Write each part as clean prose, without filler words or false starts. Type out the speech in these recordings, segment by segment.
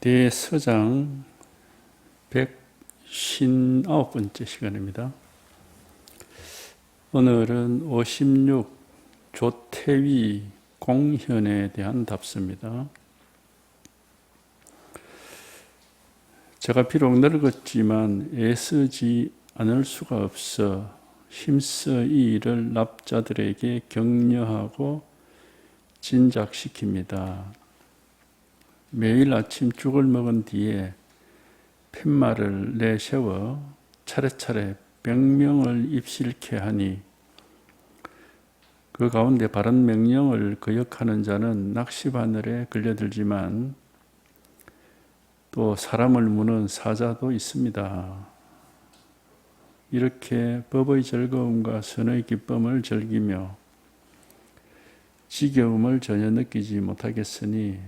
대서장 159번째 시간입니다. 오늘은 56 조태위 공현에 대한 답습니다. 제가 비록 늙었지만 애쓰지 않을 수가 없어 힘써 이 일을 납자들에게 격려하고 진작시킵니다. 매일 아침 죽을 먹은 뒤에 팻말을 내세워 차례차례 명령을 입실케 하니 그 가운데 바른 명령을 거역하는 자는 낚시바늘에 걸려들지만 또 사람을 무는 사자도 있습니다. 이렇게 법의 즐거움과 선의 기쁨을 즐기며 지겨움을 전혀 느끼지 못하겠으니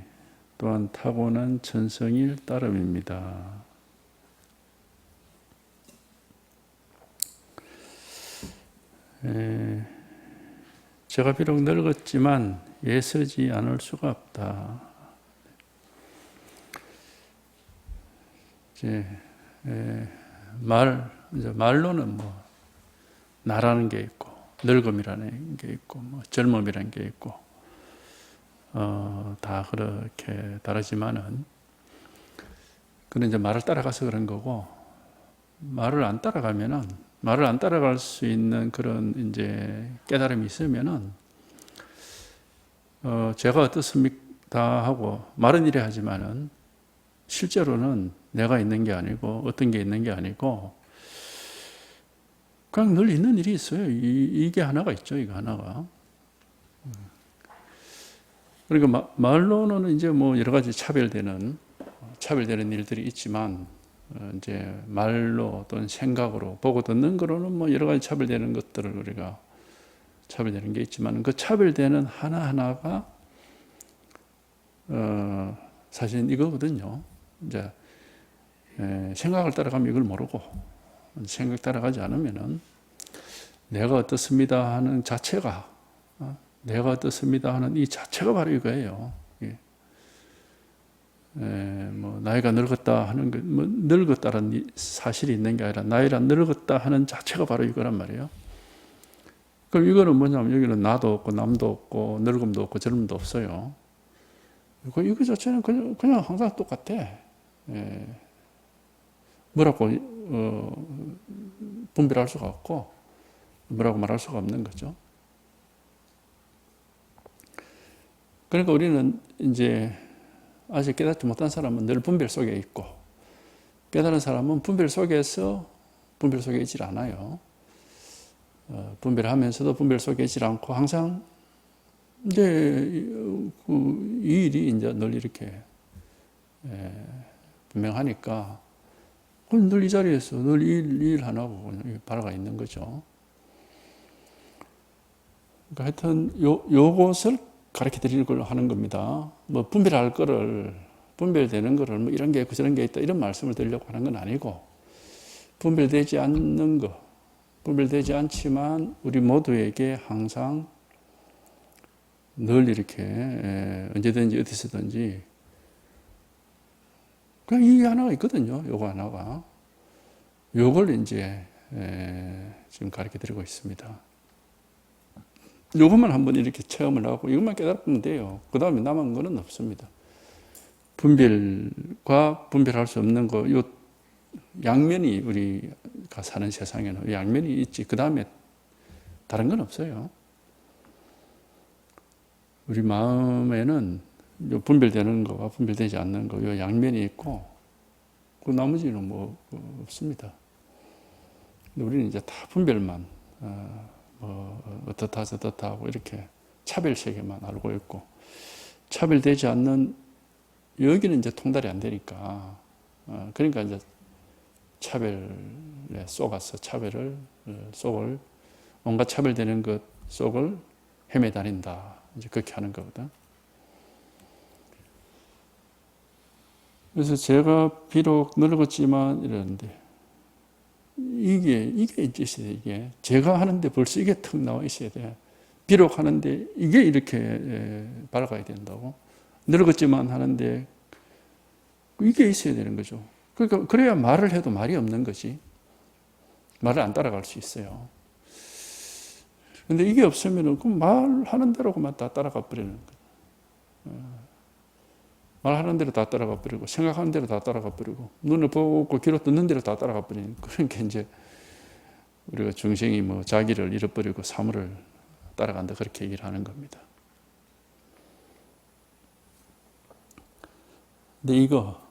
또한 타고난 천성일 따름입니다. 제가 비록 늙었지만 애쓰지 않을 수가 없다. 말로는 나라는 게 있고 늙음이라는 게 있고 젊음이라는 게 있고 다 그렇게 다르지만은 그는 이제 말을 따라가서 그런 거고, 말을 안 따라가면은 말을 안 따라갈 수 있는 그런 이제 깨달음이 있으면은 제가 어떻습니까 하고 말은 이래 하지만은 실제로는 내가 있는 게 아니고 어떤 게 있는 게 아니고 그냥 늘 있는 일이 있어요. 이게 하나가 있죠. 이거 하나가. 그러니까 말로는 이제 여러 가지 차별되는 일들이 있지만 이제 말로 또는 생각으로 보고 듣는 거로는 여러 가지 차별되는 것들을 우리가 차별되는 게 있지만 그 차별되는 하나하나가 사실 이거거든요. 이제 생각을 따라가면 이걸 모르고 생각 따라가지 않으면은 내가 어떻습니다 하는 자체가 내가 어떻습니다 하는 이 자체가 바로 이거예요. 나이가 늙었다 하는 거, 늙었다는 사실이 있는 게 아니라 나이가 늙었다 하는 자체가 바로 이거란 말이에요. 그럼 이거는 뭐냐면 여기는 나도 없고 남도 없고 늙음도 없고 젊음도 없어요. 이거 자체는 그냥 항상 똑같아. 뭐라고 분별할 수가 없고 뭐라고 말할 수가 없는 거죠. 그러니까 우리는 이제 아직 깨닫지 못한 사람은 늘 분별 속에 있고 깨달은 사람은 분별 속에 있질 않아요. 분별하면서도 분별 속에 있질 않고 항상 이제 이 일이 이제 늘 이렇게 분명하니까 늘 이 자리에서 늘 일 하나고 바라가 있는 거죠. 그러니까 하여튼 요것을 가르쳐 드리는 걸 하는 겁니다. 분별할 거를, 분별되는 거를 이런 게 있고 저런 게 있다 이런 말씀을 드리려고 하는 건 아니고 분별되지 않는 거, 분별되지 않지만 우리 모두에게 항상 늘 이렇게 언제든지 어디서든지 그냥 이게 하나가 있거든요. 요거 하나가. 요걸 이제 지금 가르쳐 드리고 있습니다. 요것만 한번 이렇게 체험을 하고 이것만 깨달으면 돼요. 그 다음에 남은 거는 없습니다. 분별과 분별할 수 없는 거, 요 양면이 우리가 사는 세상에는 양면이 있지. 그 다음에 다른 건 없어요. 우리 마음에는 요 분별되는 거와 분별되지 않는 거, 요 양면이 있고 그 나머지는 없습니다. 근데 우리는 이제 다 분별만 어떻다 저렇다 하고 이렇게 차별 세계만 알고 있고 차별되지 않는 여기는 이제 통달이 안 되니까 그러니까 이제 차별에 속아서 속을 온갖 차별되는 것 속을 헤매다닌다 이제 그렇게 하는 거거든. 그래서 제가 비록 늙었지만 이러는데 이게 있어야 돼. 이게 제가 하는데 벌써 이게 턱 나와 있어야 돼. 비록 하는데 이게 이렇게 밝아야 된다고. 늙었지만 하는데 이게 있어야 되는 거죠. 그러니까 그래야 말을 해도 말이 없는 거지. 말을 안 따라갈 수 있어요. 근데 이게 없으면은 그 말하는 대로만 다 따라가 버리는 거예요. 말하는 대로 다 따라가 버리고 생각하는 대로 다 따라가 버리고 눈을 보고 귀로 듣는 대로 다 따라가 버리는 그러니까 이제 우리가 중생이 뭐 자기를 잃어버리고 사물을 따라간다 그렇게 얘기를 하는 겁니다. 근데 이거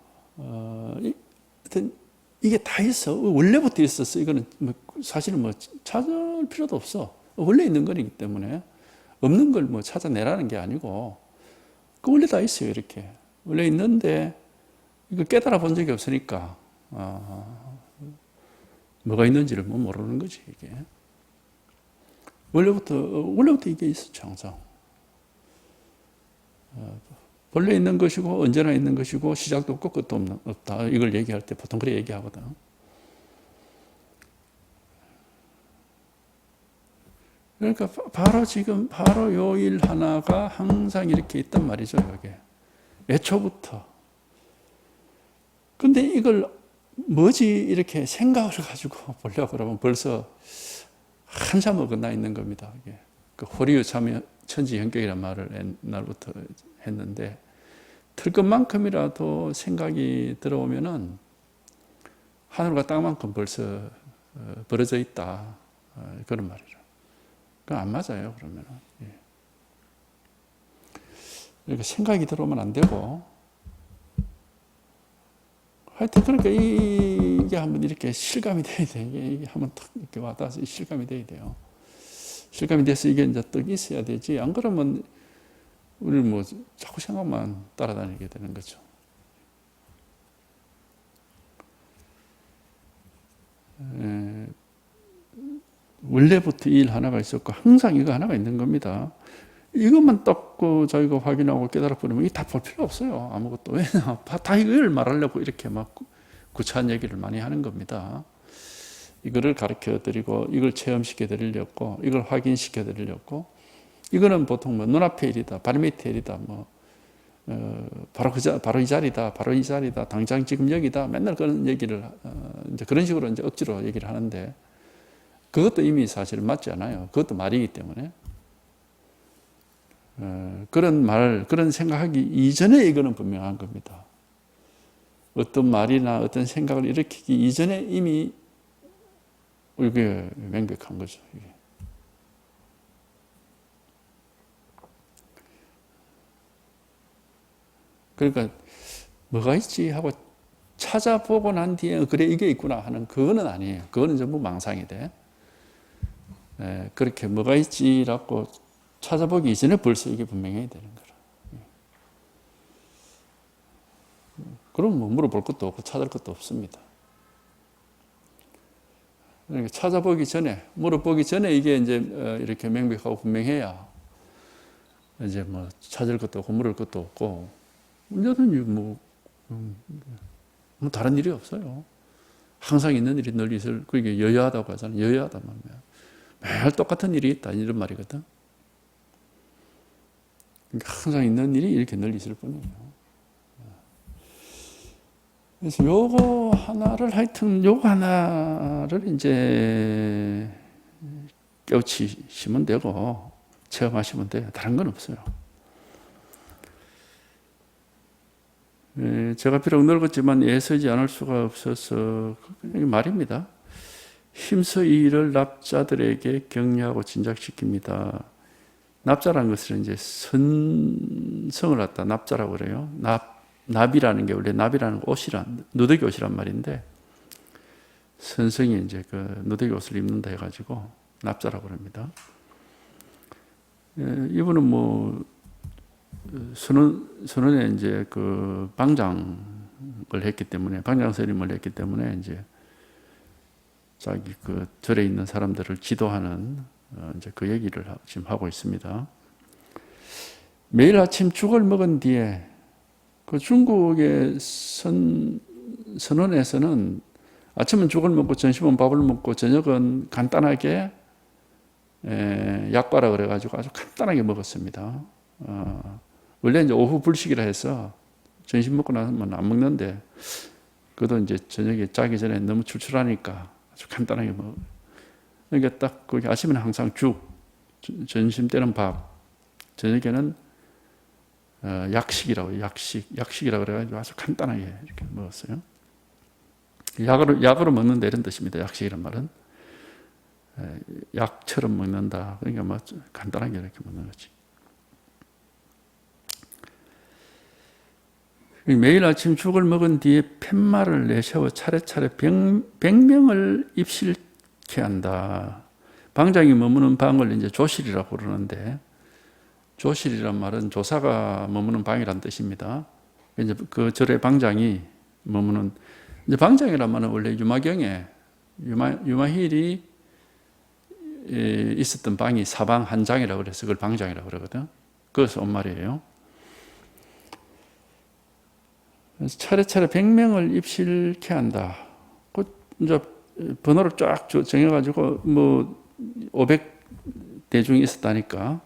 이게 다 있어. 원래부터 있었어. 이거는 뭐 사실은 뭐 찾을 필요도 없어. 원래 있는 거기 때문에 없는 걸 뭐 찾아내라는 게 아니고 그 원래 다 있어요. 이렇게 원래 있는데 이거 깨달아 본 적이 없으니까 뭐가 있는지를 뭐 모르는 거지 이게. 원래부터 이게 있었죠 항상. 본래 있는 것이고 언제나 있는 것이고 시작도 없고 끝도 없다. 이걸 얘기할 때 보통 그래 얘기하거든. 그러니까 바로 요 일 하나가 항상 이렇게 있단 말이죠. 여기에. 애초부터. 근데 이걸 뭐지 이렇게 생각을 가지고 보려고 그러면 벌써 한참 어긋나 있는 겁니다. 이게. 그 호리유 천지현격이라는 말을 옛날부터 했는데 틀 것만큼이라도 생각이 들어오면은 하늘과 땅만큼 벌써 벌어져 있다. 그런 말이죠. 그건 안 맞아요. 그러면은. 그러니까 생각이 들어오면 안 되고 하여튼 그러니까 이게 한번 이렇게 실감이 돼야 돼. 이게 한번 탁 이렇게 와닿아서 실감이 돼야 돼요. 실감이 돼서 이게 이제 떡이 있어야 되지. 안 그러면 우리 뭐 자꾸 생각만 따라다니게 되는 거죠. 원래부터 이 일 하나가 있었고 항상 이거 하나가 있는 겁니다. 이것만 딱 저희가 확인하고 깨달아버리면 이게 다 볼 필요 없어요. 아무것도. 왜냐? 다 이걸 말하려고 이렇게 막 구차한 얘기를 많이 하는 겁니다. 이거를 가르쳐 드리고 이걸 체험시켜 드리려고 이걸 확인시켜 드리려고 이거는 보통 뭐 눈앞의 일이다, 발 밑의 일이다, 뭐 바로 이 자리다, 바로 이 자리다, 당장 지금 여기다, 맨날 그런 얘기를 이제 그런 식으로 이제 억지로 얘기를 하는데 그것도 이미 사실은 맞지 않아요. 그것도 말이기 때문에 그런 말, 그런 생각하기 이전에 이거는 분명한 겁니다. 어떤 말이나 어떤 생각을 일으키기 이전에 이미 이게 명백한 거죠. 이게. 그러니까 뭐가 있지 하고 찾아보고 난 뒤에 그래 이게 있구나 하는 그거는 아니에요. 그거는 전부 망상이 돼. 그렇게 뭐가 있지라고 찾아보기 이전에 벌써 이게 분명해야 되는 거라. 그럼 뭐 물어볼 것도 없고 찾을 것도 없습니다. 그러니까 찾아보기 전에, 물어보기 전에 이게 이제 이렇게 명백하고 분명해야 이제 뭐 찾을 것도 없고 물을 것도 없고 언제든지 뭐 다른 일이 없어요. 항상 있는 일이 늘 있을, 그게 여여하다고 하잖아요. 여여하다 말이야. 매일 똑같은 일이 있다 이런 말이거든. 그러니까 항상 있는 일이 이렇게 늘 있을 뿐이에요. 그래서 요거 하나를 이제 깨우치시면 되고 체험하시면 돼요. 다른 건 없어요. 제가 비록 늙었지만 애쓰지 않을 수가 없어서 말입니다. 힘써 이 일을 납자들에게 격려하고 진작시킵니다. 납자라는 것은 이제 선성을 갖다 납자라고 그래요. 납이라는 게 원래 납이라는 옷이란 누더기 옷이란 말인데 선성이 이제 그 누더기 옷을 입는다 해가지고 납자라고 합니다. 이분은 뭐 선원에 이제 그 방장을 했기 때문에 방장선임을 했기 때문에 이제 자기 그 절에 있는 사람들을 지도하는 이제 그 얘기를 지금 하고 있습니다. 매일 아침 죽을 먹은 뒤에 그 중국의 선원에서는 아침은 죽을 먹고 점심은 밥을 먹고 저녁은 간단하게 약과라 그래가지고 아주 간단하게 먹었습니다. 원래 이제 오후 불식이라 해서 점심 먹고 나서는 안 먹는데, 그것도 이제 저녁에 자기 전에 너무 출출하니까 아주 간단하게 먹어. 그러니까 딱 거기 아침에는 항상 죽, 점심 때는 밥, 저녁에는 약식이라고, 약식이라고 그래가지고 아주 간단하게 이렇게 먹었어요. 약으로 먹는다 이런 뜻입니다. 약식이란 말은. 약처럼 먹는다. 그러니까 뭐 간단하게 이렇게 먹는 거지. 매일 아침 죽을 먹은 뒤에 팻말을 내세워 차례차례 100명을 입실케 한다. 방장이 머무는 방을 이제 조실이라고 부르는데, 조실이란 말은 조사가 머무는 방이란 뜻입니다. 이제 그 절의 방장이 머무는, 이제 방장이란 말은 원래 유마경에 유마힐이 있었던 방이 사방 한 장이라고 그래서 그걸 방장이라고 그러거든. 그것을 온 말이에요. 그래서 차례차례 100명을 입실케 한다. 그 이제 번호를 쫙 정해가지고 뭐 500대중이 있었다니까.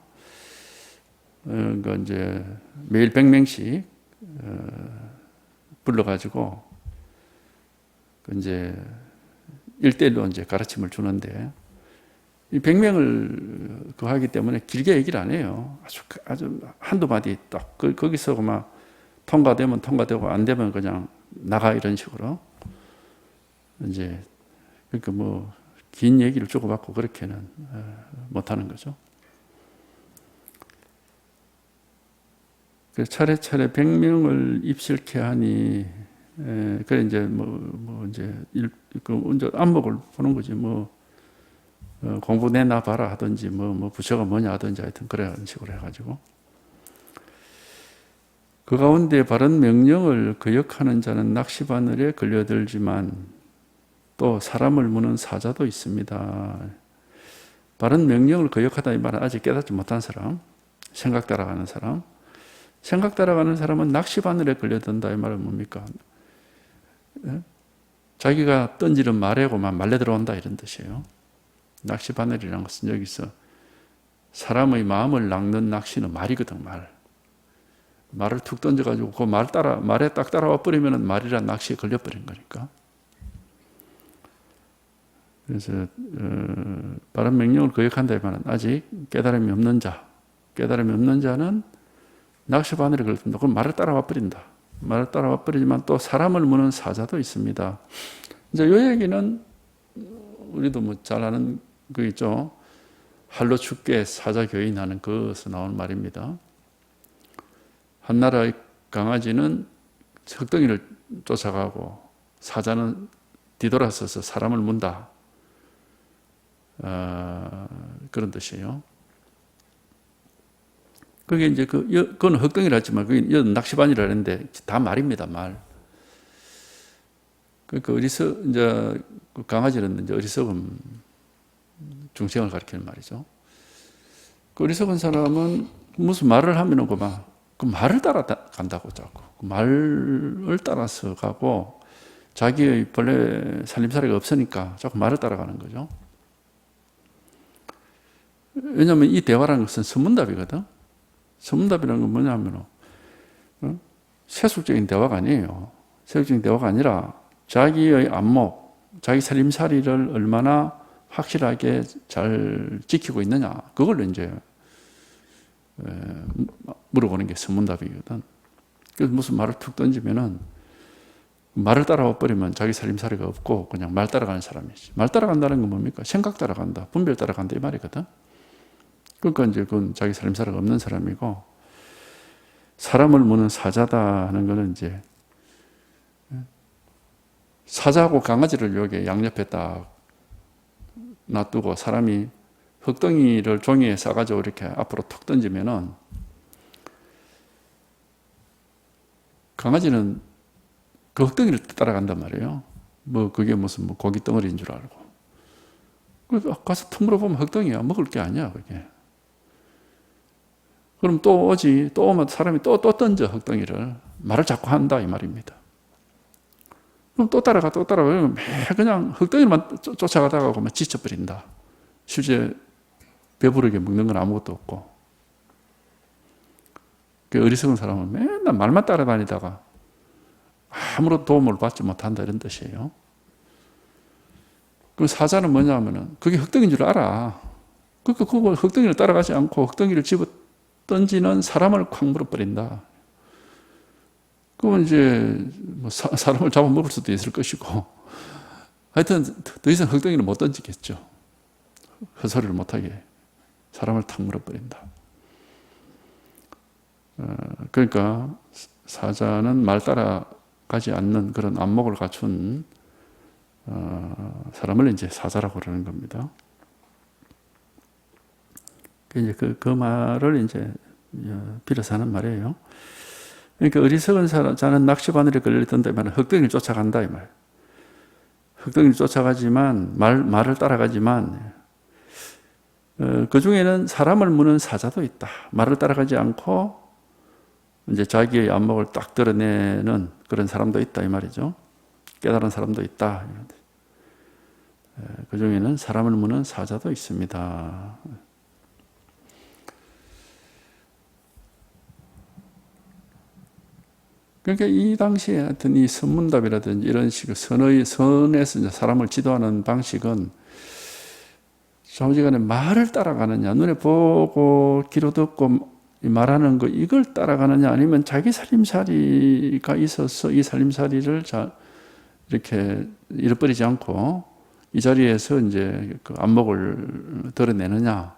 그러니까 이제 매일 100명씩 불러가지고 이제 1대1로 이제 가르침을 주는데, 이 100명을 그 하기 때문에 길게 얘기를 안 해요. 아주 한두 마디 딱 거기서 막 통과되면 통과되고 안 되면 그냥 나가 이런 식으로 이제, 그러니까 뭐 긴 얘기를 주고받고 그렇게는 못 하는 거죠. 그래서 차례차례 100명을 입실케 하니, 그래 이제 뭐 이제 안목을 보는 거지. 뭐 공부 내나 봐라 하든지 뭐 부처가 뭐냐 하든지 하여튼 그런 식으로 해가지고, 그 가운데 바른 명령을 거역하는 자는 낚시바늘에 걸려들지만 또 사람을 무는 사자도 있습니다. 바른 명령을 거역하다 이 말은 아직 깨닫지 못한 사람, 생각 따라가는 사람. 생각 따라가는 사람은 낚시바늘에 걸려든다 이 말은 뭡니까? 자기가 던지는 말에고만 말려 들어온다 이런 뜻이에요. 낚시바늘이라는 것은 여기서 사람의 마음을 낚는 낚시는 말이거든. 말을 툭 던져가지고 그 말에 딱 따라와 버리면 말이란 낚시에 걸려버린 거니까. 그래서 바른 명령을 거역한다 이 말은 아직 깨달음이 없는 자는 낚시바늘에 걸린다. 그럼 말을 따라와 버린다. 말을 따라와 버리지만 또 사람을 무는 사자도 있습니다. 이제 이 얘기는 우리도 뭐 잘 아는 거 있죠. 할로 죽게 사자 교인하는 그것에서 나온 말입니다. 한나라의 강아지는 흑덩이를 쫓아가고 사자는 뒤돌아서서 사람을 문다. 그런 뜻이에요. 그게 이제 그건 흑덩이라 했지만 그게 낚시반이라 했는데 다 말입니다. 말. 그러니까 이제 그 강아지는 이제 어리석은 중생을 가리키는 말이죠. 그 어리석은 사람은 무슨 말을 하면은 그 말을 따라간다고 자꾸. 그 말을 따라서 가고 자기의 본래 살림살이가 없으니까 자꾸 말을 따라가는 거죠. 왜냐하면 이 대화라는 것은 선문답이거든. 선문답이라는 건 뭐냐면 세속적인 대화가 아니에요. 세속적인 대화가 아니라 자기의 안목, 자기 살림살이를 얼마나 확실하게 잘 지키고 있느냐, 그걸 이제 물어보는 게 선문답이거든. 그래서 무슨 말을 툭 던지면은 말을 따라와 버리면 자기 살림살이가 없고 그냥 말 따라가는 사람이지. 말 따라간다는 건 뭡니까? 생각 따라간다, 분별 따라간다 이 말이거든. 그러니까 이제 그건 자기 살림살이가 없는 사람이고, 사람을 무는 사자다 하는 거는 이제 사자하고 강아지를 여기 양옆에 딱 놔두고 사람이 흙덩이를 종이에 싸가지고 이렇게 앞으로 톡 던지면은 강아지는 그 흙덩이를 따라간단 말이에요. 뭐 그게 무슨 뭐 고기 덩어리인 줄 알고. 그래서 가서 턱 물어보면 흙덩이야. 먹을 게 아니야 그게. 그럼 또 오지, 또 오면 사람이 또 던져 흙덩이를. 말을 자꾸 한다 이 말입니다. 그럼 또 따라가 그냥 흙덩이만 쫓아가다가 그만 지쳐버린다. 실제 배부르게 먹는 건 아무것도 없고. 그 어리석은 사람은 맨날 말만 따라다니다가 아무런 도움을 받지 못한다 이런 뜻이에요. 그럼 사자는 뭐냐면은 그게 흙덩이인 줄 알아. 그러니까 그거 흙덩이를 따라가지 않고 흙덩이를 집어 던지는 사람을 콱 물어버린다. 그러면 이제 뭐 사람을 잡아먹을 수도 있을 것이고 하여튼 더 이상 흙덩이를 못 던지겠죠. 헛소리를 못하게 사람을 탁 물어버린다. 그러니까 사자는 말 따라가지 않는 그런 안목을 갖춘 사람을 이제 사자라고 그러는 겁니다. 이제 그 말을 이제 빌어서 하는 말이에요. 그러니까 어리석은 사자는 낚시바늘에 걸렸던다 이 말은 흙덩이를 쫓아간다 이 말. 흙덩이를 쫓아가지만 말을 따라가지만 그 중에는 사람을 무는 사자도 있다. 말을 따라가지 않고 이제 자기의 안목을 딱 드러내는 그런 사람도 있다 이 말이죠. 깨달은 사람도 있다. 그 중에는 사람을 무는 사자도 있습니다. 그러니까 이 당시에 하여튼 이 선문답이라든지 이런 식의 선에서 이제 사람을 지도하는 방식은 좌우지간에 말을 따라가느냐, 눈에 보고 귀로 듣고 말하는 거 이걸 따라가느냐, 아니면 자기 살림살이가 있어서 이 살림살이를 이렇게 잃어버리지 않고 이 자리에서 이제 그 안목을 드러내느냐,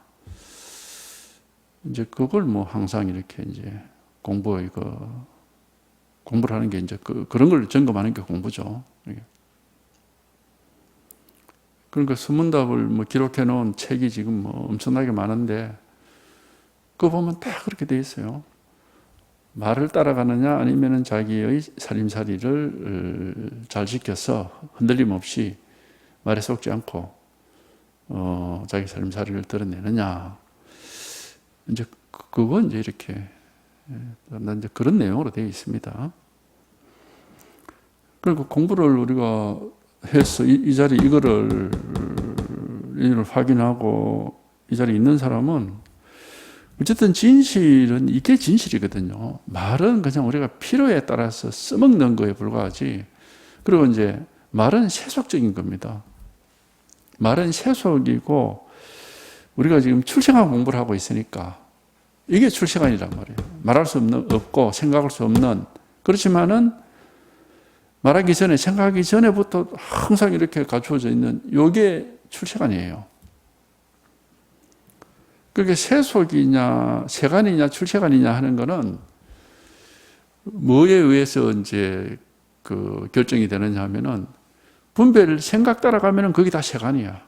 이제 그걸 뭐 항상 이렇게 이제 공부를 하는 게 이제 그런 걸 점검하는 게 공부죠. 그러니까 수문답을 뭐 기록해 놓은 책이 지금 뭐 엄청나게 많은데 그거 보면 다 그렇게 돼 있어요. 말을 따라가느냐 아니면은 자기의 살림살이를 잘 지켜서 흔들림 없이 말에 속지 않고 자기 살림살이를 드러내느냐. 이제 그건 이제 이렇게 이제 그런 내용으로 되어 있습니다. 그리고 공부를 우리가 해서 이 자리 이거를 확인하고 이 자리에 있는 사람은 어쨌든 진실은 이게 진실이거든요. 말은 그냥 우리가 필요에 따라서 써먹는 거에 불과하지. 그리고 이제 말은 세속적인 겁니다. 말은 세속이고 우리가 지금 출생한 공부를 하고 있으니까 이게 출생안이란 말이에요. 말할 수 없고 생각할 수 없는, 그렇지만은 말하기 전에 생각하기 전에부터 항상 이렇게 갖추어져 있는 이게 출생안이에요. 그게 세속이냐 세간이냐 출생안이냐 하는 거는 뭐에 의해서 이제 그 결정이 되느냐 하면은 분별 생각 따라가면은 그게 다 세간이야.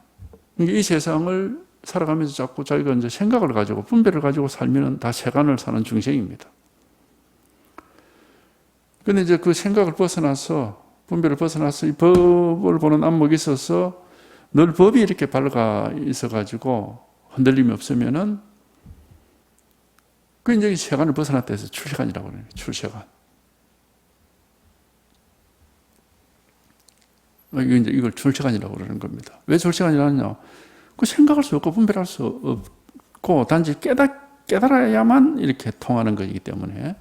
그러니까 이 세상을 살아가면서 자꾸 자기가 이제 생각을 가지고 분별을 가지고 살면은 다 세간을 사는 중생입니다. 근데 이제 그 생각을 벗어나서 분별을 벗어나서 이 법을 보는 안목이 있어서 늘 법이 이렇게 밝아 있어 가지고 흔들림이 없으면은 그 이제 세간을 벗어났다 해서 출세간이라고 그래요. 출세간. 이걸 출세간이라고 그러는 겁니다. 왜 출세간이라 하냐? 그 생각할 수 없고 분별할 수 없고 단지 깨달아야만 이렇게 통하는 것이기 때문에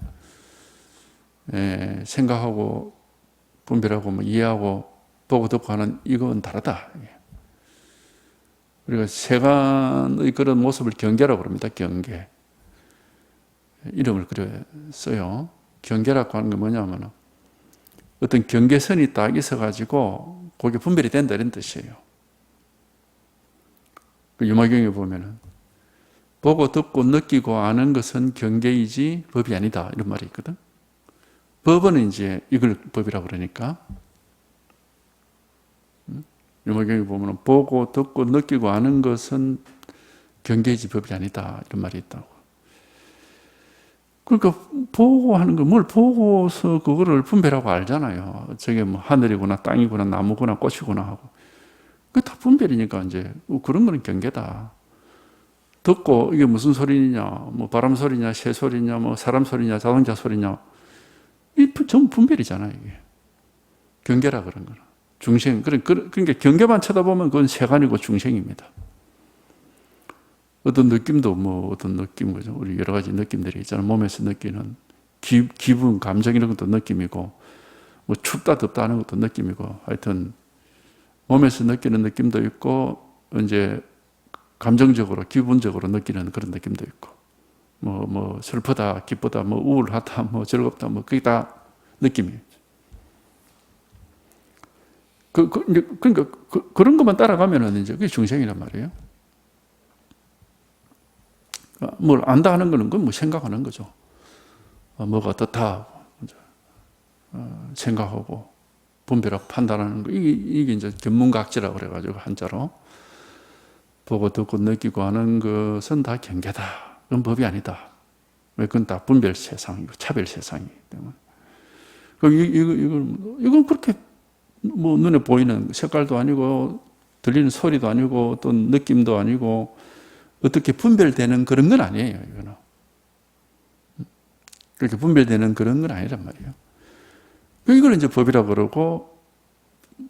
생각하고 분별하고 뭐 이해하고 보고 듣고 하는 이건 다르다. 우리가 세간의 그런 모습을 경계라고 합니다. 경계. 이름을 그래 써요. 경계라고 하는 게 뭐냐면 어떤 경계선이 딱 있어가지고 그게 분별이 된다 이런 뜻이에요. 그 유마경에 보면은 보고 듣고 느끼고 아는 것은 경계이지 법이 아니다 이런 말이 있거든. 법은 이제 이걸 법이라고 그러니까 유마경에 보면 보고 듣고 느끼고 아는 것은 경계이지 법이 아니다 이런 말이 있다고. 그러니까 보고 하는 거 뭘 보고서 그거를 분별하고 알잖아요. 저게 뭐 하늘이구나 땅이구나 나무구나 꽃이구나 하고 그게 다 분별이니까 이제 그런 거는 경계다. 듣고 이게 무슨 소리냐, 뭐 바람 소리냐, 새 소리냐, 뭐 사람 소리냐, 자동차 소리냐, 이 전부 분별이잖아요. 이게 경계라 그런 거는 중생. 그러니까 경계만 쳐다보면 그건 세간이고 중생입니다. 어떤 느낌도 뭐 어떤 느낌 거죠. 우리 여러 가지 느낌들이 있잖아요. 몸에서 느끼는 기분, 감정 이런 것도 느낌이고 뭐 춥다 덥다 하는 것도 느낌이고, 하여튼 몸에서 느끼는 느낌도 있고, 이제 감정적으로, 기분적으로 느끼는 그런 느낌도 있고, 뭐 슬프다, 기쁘다, 뭐 우울하다, 뭐 즐겁다, 뭐 그게 다 느낌이에요. 그러니까 그런 것만 따라가면은 이제 그게 중생이란 말이에요. 뭘 안다 하는 거는 그건 뭐 생각하는 거죠. 뭐가 어떻다 생각하고 분별하고 판단하는 거, 이게 이제 견문각지라고 그래가지고 한자로 보고 듣고 느끼고 하는 것은 다 경계다. 그건 법이 아니다. 왜? 그건 다 분별 세상이고 차별 세상이기 때문에. 이건 그렇게 뭐 눈에 보이는 색깔도 아니고 들리는 소리도 아니고 또 느낌도 아니고 어떻게 분별되는 그런 건 아니에요. 이거는 그렇게 분별되는 그런 건 아니란 말이에요. 이걸 이제 법이라고 그러고,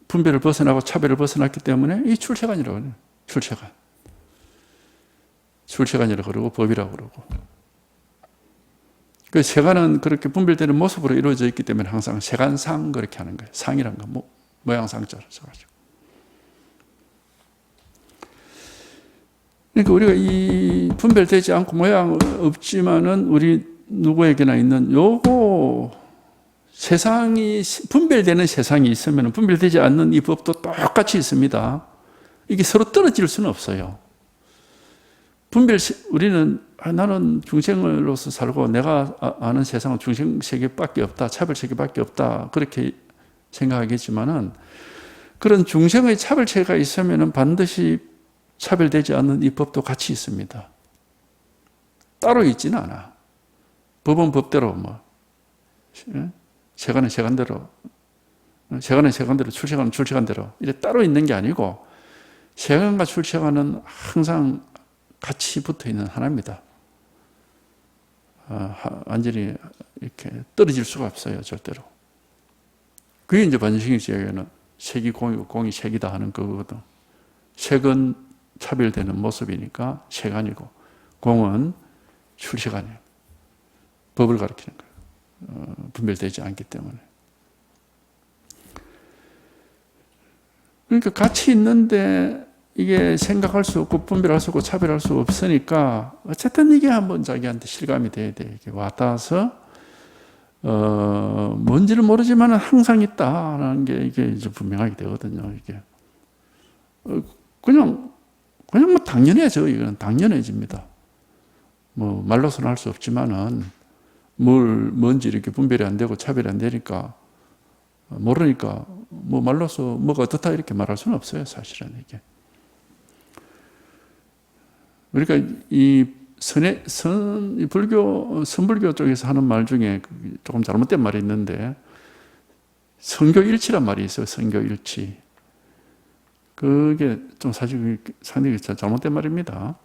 분별을 벗어나고 차별을 벗어났기 때문에 이 출세관이라고 해요. 출세관이라고 그러고 법이라고 그러고. 그 세관은 그렇게 분별되는 모습으로 이루어져 있기 때문에 항상 세관상 그렇게 하는 거예요. 상이란 거 모양상자로 써가지고. 그러니까 우리가 이 분별되지 않고 모양 없지만은 우리 누구에게나 있는 요거 세상이 분별되는 세상이 있으면 분별되지 않는 이 법도 똑같이 있습니다. 이게 서로 떨어질 수는 없어요. 우리는 나는 중생으로서 살고 내가 아는 세상은 중생 세계밖에 없다, 차별 세계밖에 없다 그렇게 생각하겠지만은 그런 중생의 차별 세계가 있으면은 반드시 차별되지 않는 이 법도 같이 있습니다. 따로 있지는 않아. 법은 법대로 세간은 세간대로, 세간은 세간대로, 출세간은 출세간대로 이래 따로 있는 게 아니고 세간과 출세간은 항상 같이 붙어 있는 하나입니다. 완전히 이렇게 떨어질 수가 없어요, 절대로. 그게 이제 반신경제에는 색이 공이고 공이 색이다 하는 그거거든. 색은 차별되는 모습이니까 색안이고 공은 출세간이에요. 법을 가리키는 거예요. 분별되지 않기 때문에. 그러니까 같이 있는데 이게 생각할 수 없고 분별할 수 없고 차별할 수 없으니까 어쨌든 이게 한번 자기한테 실감이 돼야 돼. 이게 와닿아서 뭔지를 모르지만 항상 있다라는 게 이게 이제 분명하게 되거든요. 이게 그냥 뭐 당연해져. 이거는 당연해집니다. 뭐 말로서는 할 수 없지만은 뭔지 이렇게 분별이 안 되고 차별이 안 되니까 모르니까 뭐 말로서 뭐가 어떻다 이렇게 말할 수는 없어요, 사실은 이게. 그러니까 이 선불교 쪽에서 하는 말 중에 조금 잘못된 말이 있는데 성교일치란 말이 있어요. 성교일치. 그게 좀 사실 상당히 잘못된 말입니다.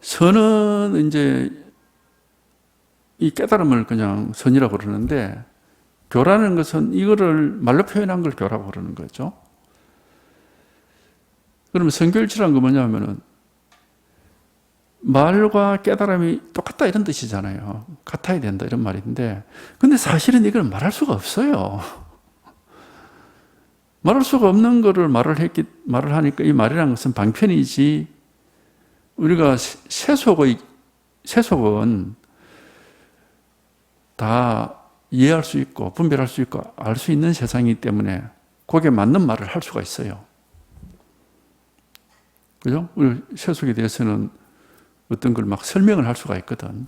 선은 이제 이 깨달음을 그냥 선이라고 그러는데 교라는 것은 이거를 말로 표현한 걸 교라고 그러는 거죠. 그러면 성교일치란 건 뭐냐면은 말과 깨달음이 똑같다 이런 뜻이잖아요. 같아야 된다 이런 말인데 근데 사실은 이걸 말할 수가 없어요. 말할 수가 없는 거를 말을 하니까 이 말이라는 것은 방편이지 우리가 세속은 다 이해할 수 있고 분별할 수 있고 알 수 있는 세상이기 때문에 거기에 맞는 말을 할 수가 있어요. 그죠? 우리 세속에 대해서는 어떤 걸 막 설명을 할 수가 있거든.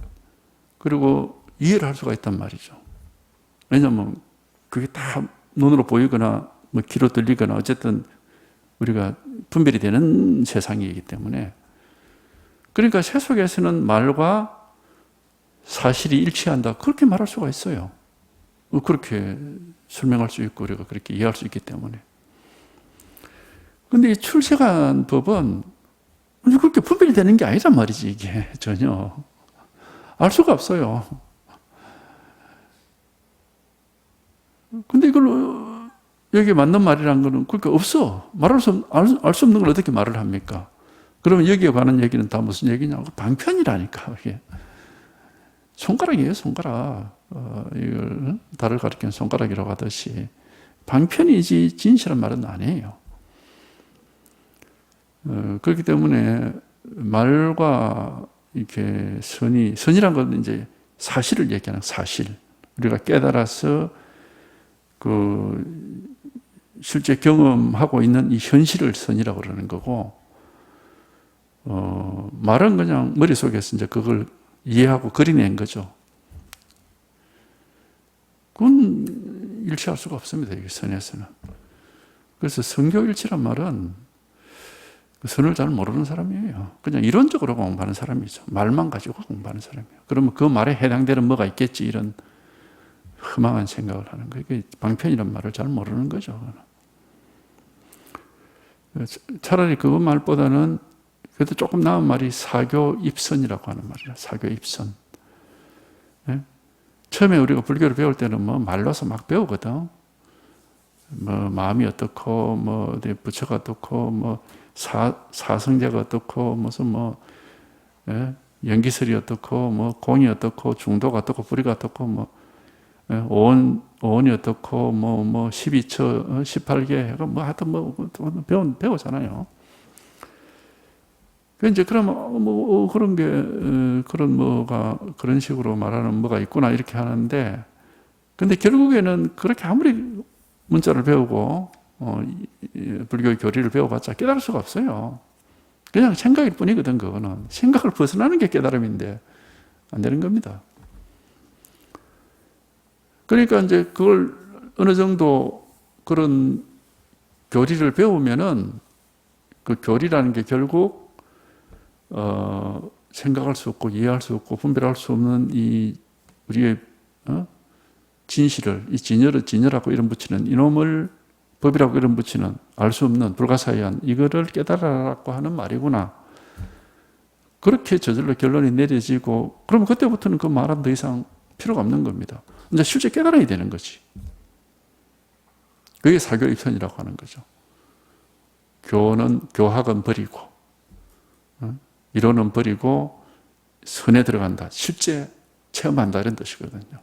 그리고 이해를 할 수가 있단 말이죠. 왜냐하면 그게 다 눈으로 보이거나 뭐 귀로 들리거나 어쨌든 우리가 분별이 되는 세상이기 때문에 그러니까 세속에서는 말과 사실이 일치한다. 그렇게 말할 수가 있어요. 그렇게 설명할 수 있고 우리가 그렇게 이해할 수 있기 때문에. 근데 이 출세관 법은 그렇게 분별이 되는 게 아니란 말이지, 이게. 전혀. 알 수가 없어요. 근데 이걸 여기에 맞는 말이라는 거는 그렇게 없어. 알 수 없는 걸 어떻게 말을 합니까? 그러면 여기에 관한 얘기는 다 무슨 얘기냐고. 방편이라니까, 이게. 손가락이에요, 손가락. 이걸 달을 가리키는 손가락이라고 하듯이 방편이지 진실한 말은 아니에요. 그렇기 때문에 말과 이렇게 선이란 건 이제 사실을 얘기하는 사실. 우리가 깨달아서 그 실제 경험하고 있는 이 현실을 선이라고 그러는 거고, 말은 그냥 머릿속에서 이제 그걸 이해하고 그려낸 거죠. 그건 일치할 수가 없습니다. 이 선에서는. 그래서 성교일치란 말은 선을 잘 모르는 사람이에요. 그냥 이론적으로 공부하는 사람이죠. 말만 가지고 공부하는 사람이에요. 그러면 그 말에 해당되는 뭐가 있겠지 이런 허망한 생각을 하는 거예요. 방편이란 말을 잘 모르는 거죠. 차라리 그 말보다는 그래도 조금 나은 말이 사교입선이라고 하는 말이라. 사교입선. 네? 처음에 우리가 불교를 배울 때는 뭐 말로서 막 배우거든. 뭐 마음이 어떻고, 뭐 부처가 어떻고, 뭐 사성제가 어떻고, 무슨 뭐 연기설이 어떻고, 뭐 공이 어떻고, 중도가 어떻고, 불이가 어떻고, 뭐 오온이 어떻고, 뭐 12처, 18개, 뭐 하여튼 뭐 배우잖아요. 이제 그러면 뭐 그런 게 그런 뭐가 그런 식으로 말하는 뭐가 있구나 이렇게 하는데, 근데 결국에는 그렇게 아무리 문자를 배우고 불교의 교리를 배워봤자 깨달을 수가 없어요. 그냥 생각일 뿐이거든. 그거는 생각을 벗어나는 게 깨달음인데 안 되는 겁니다. 그러니까 이제 그걸 어느 정도 그런 교리를 배우면은 그 교리라는 게 결국 생각할 수 없고 이해할 수 없고 분별할 수 없는 이 우리의 진실을, 이 진열하고 이름 붙이는 이놈을 법이라고 이름 붙이는 알 수 없는 불가사의한 이거를 깨달으라고 하는 말이구나. 그렇게 저절로 결론이 내려지고, 그러면 그때부터는 그 말은 더 이상 필요가 없는 겁니다. 이제 실제 깨달아야 되는 거지. 그게 사교입선이라고 하는 거죠. 교학은 버리고, 이론은 버리고 선에 들어간다. 실제 체험한다 이런 뜻이거든요.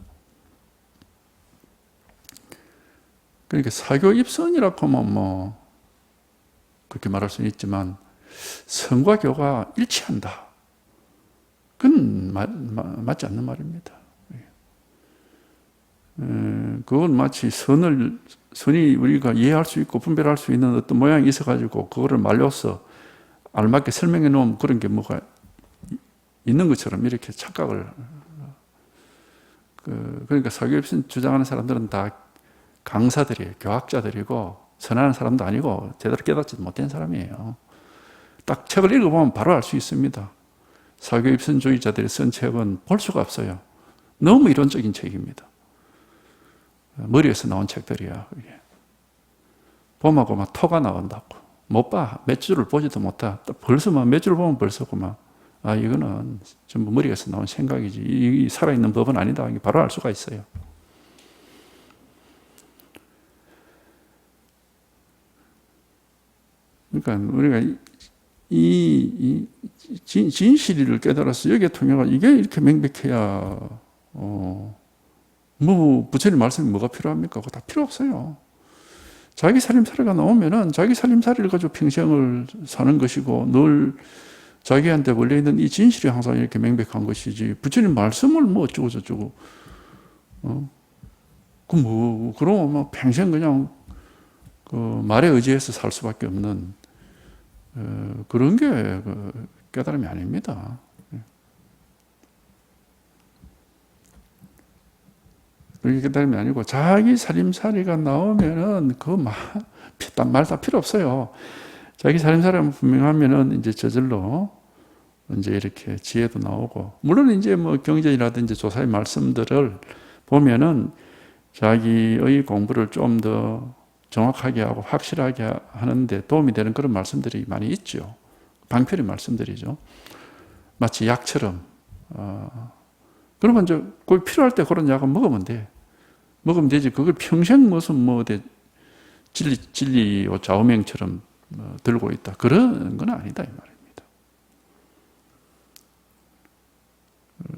그러니까 사교입선이라고 하면 뭐 그렇게 말할 수는 있지만 선과 교가 일치한다. 그건 맞지 않는 말입니다. 그건 마치 선이 우리가 이해할 수 있고 분별할 수 있는 어떤 모양이 있어가지고 그거를 말로써 알맞게 설명해 놓으면 그런 게 뭐가 있는 것처럼 이렇게 착각을. 그러니까 사교입선 주장하는 사람들은 다 강사들이에요. 교학자들이고 선하는 사람도 아니고 제대로 깨닫지 못한 사람이에요. 딱 책을 읽어보면 바로 알 수 있습니다. 사교입선주의자들이 쓴 책은 볼 수가 없어요. 너무 이론적인 책입니다. 머리에서 나온 책들이야. 그게. 봄하고 막 토가 나온다고. 못 봐. 몇 줄을 보지도 못하. 벌써 막 몇 줄 보면 벌써 그만. 아, 이거는 전부 머리에서 나온 생각이지. 이 살아있는 법은 아니다. 바로 알 수가 있어요. 그러니까 우리가 이 진실을 깨달아서 여기에 통해가 이게 이렇게 명백해야 뭐 부처님 말씀이 뭐가 필요합니까? 그거 다 필요 없어요. 자기 살림살이가 나오면은 자기 살림살이를 가지고 평생을 사는 것이고 늘 자기한테 걸려있는 이 진실이 항상 이렇게 명백한 것이지 부처님 말씀을 뭐 어쩌고 저쩌고 그러면 뭐 평생 그냥 그 말에 의지해서 살 수밖에 없는 그런 게 깨달음이 아닙니다. 그게 깨달음이 아니고 자기 살림살이가 나오면은 그 말 다 필요 없어요. 자기 살림살이만 분명하면은 이제 저절로 이제 이렇게 지혜도 나오고, 물론 이제 뭐 경전이라든지 조사의 말씀들을 보면은 자기의 공부를 좀 더 정확하게 하고 확실하게 하는데 도움이 되는 그런 말씀들이 많이 있죠. 방편의 말씀들이죠. 마치 약처럼. 그러면 이제 꼭 필요할 때 그런 약을 먹으면 돼. 먹으면 되지. 그걸 평생 무슨 진리 좌우명처럼 들고 있다. 그런 건 아니다 이 말입니다.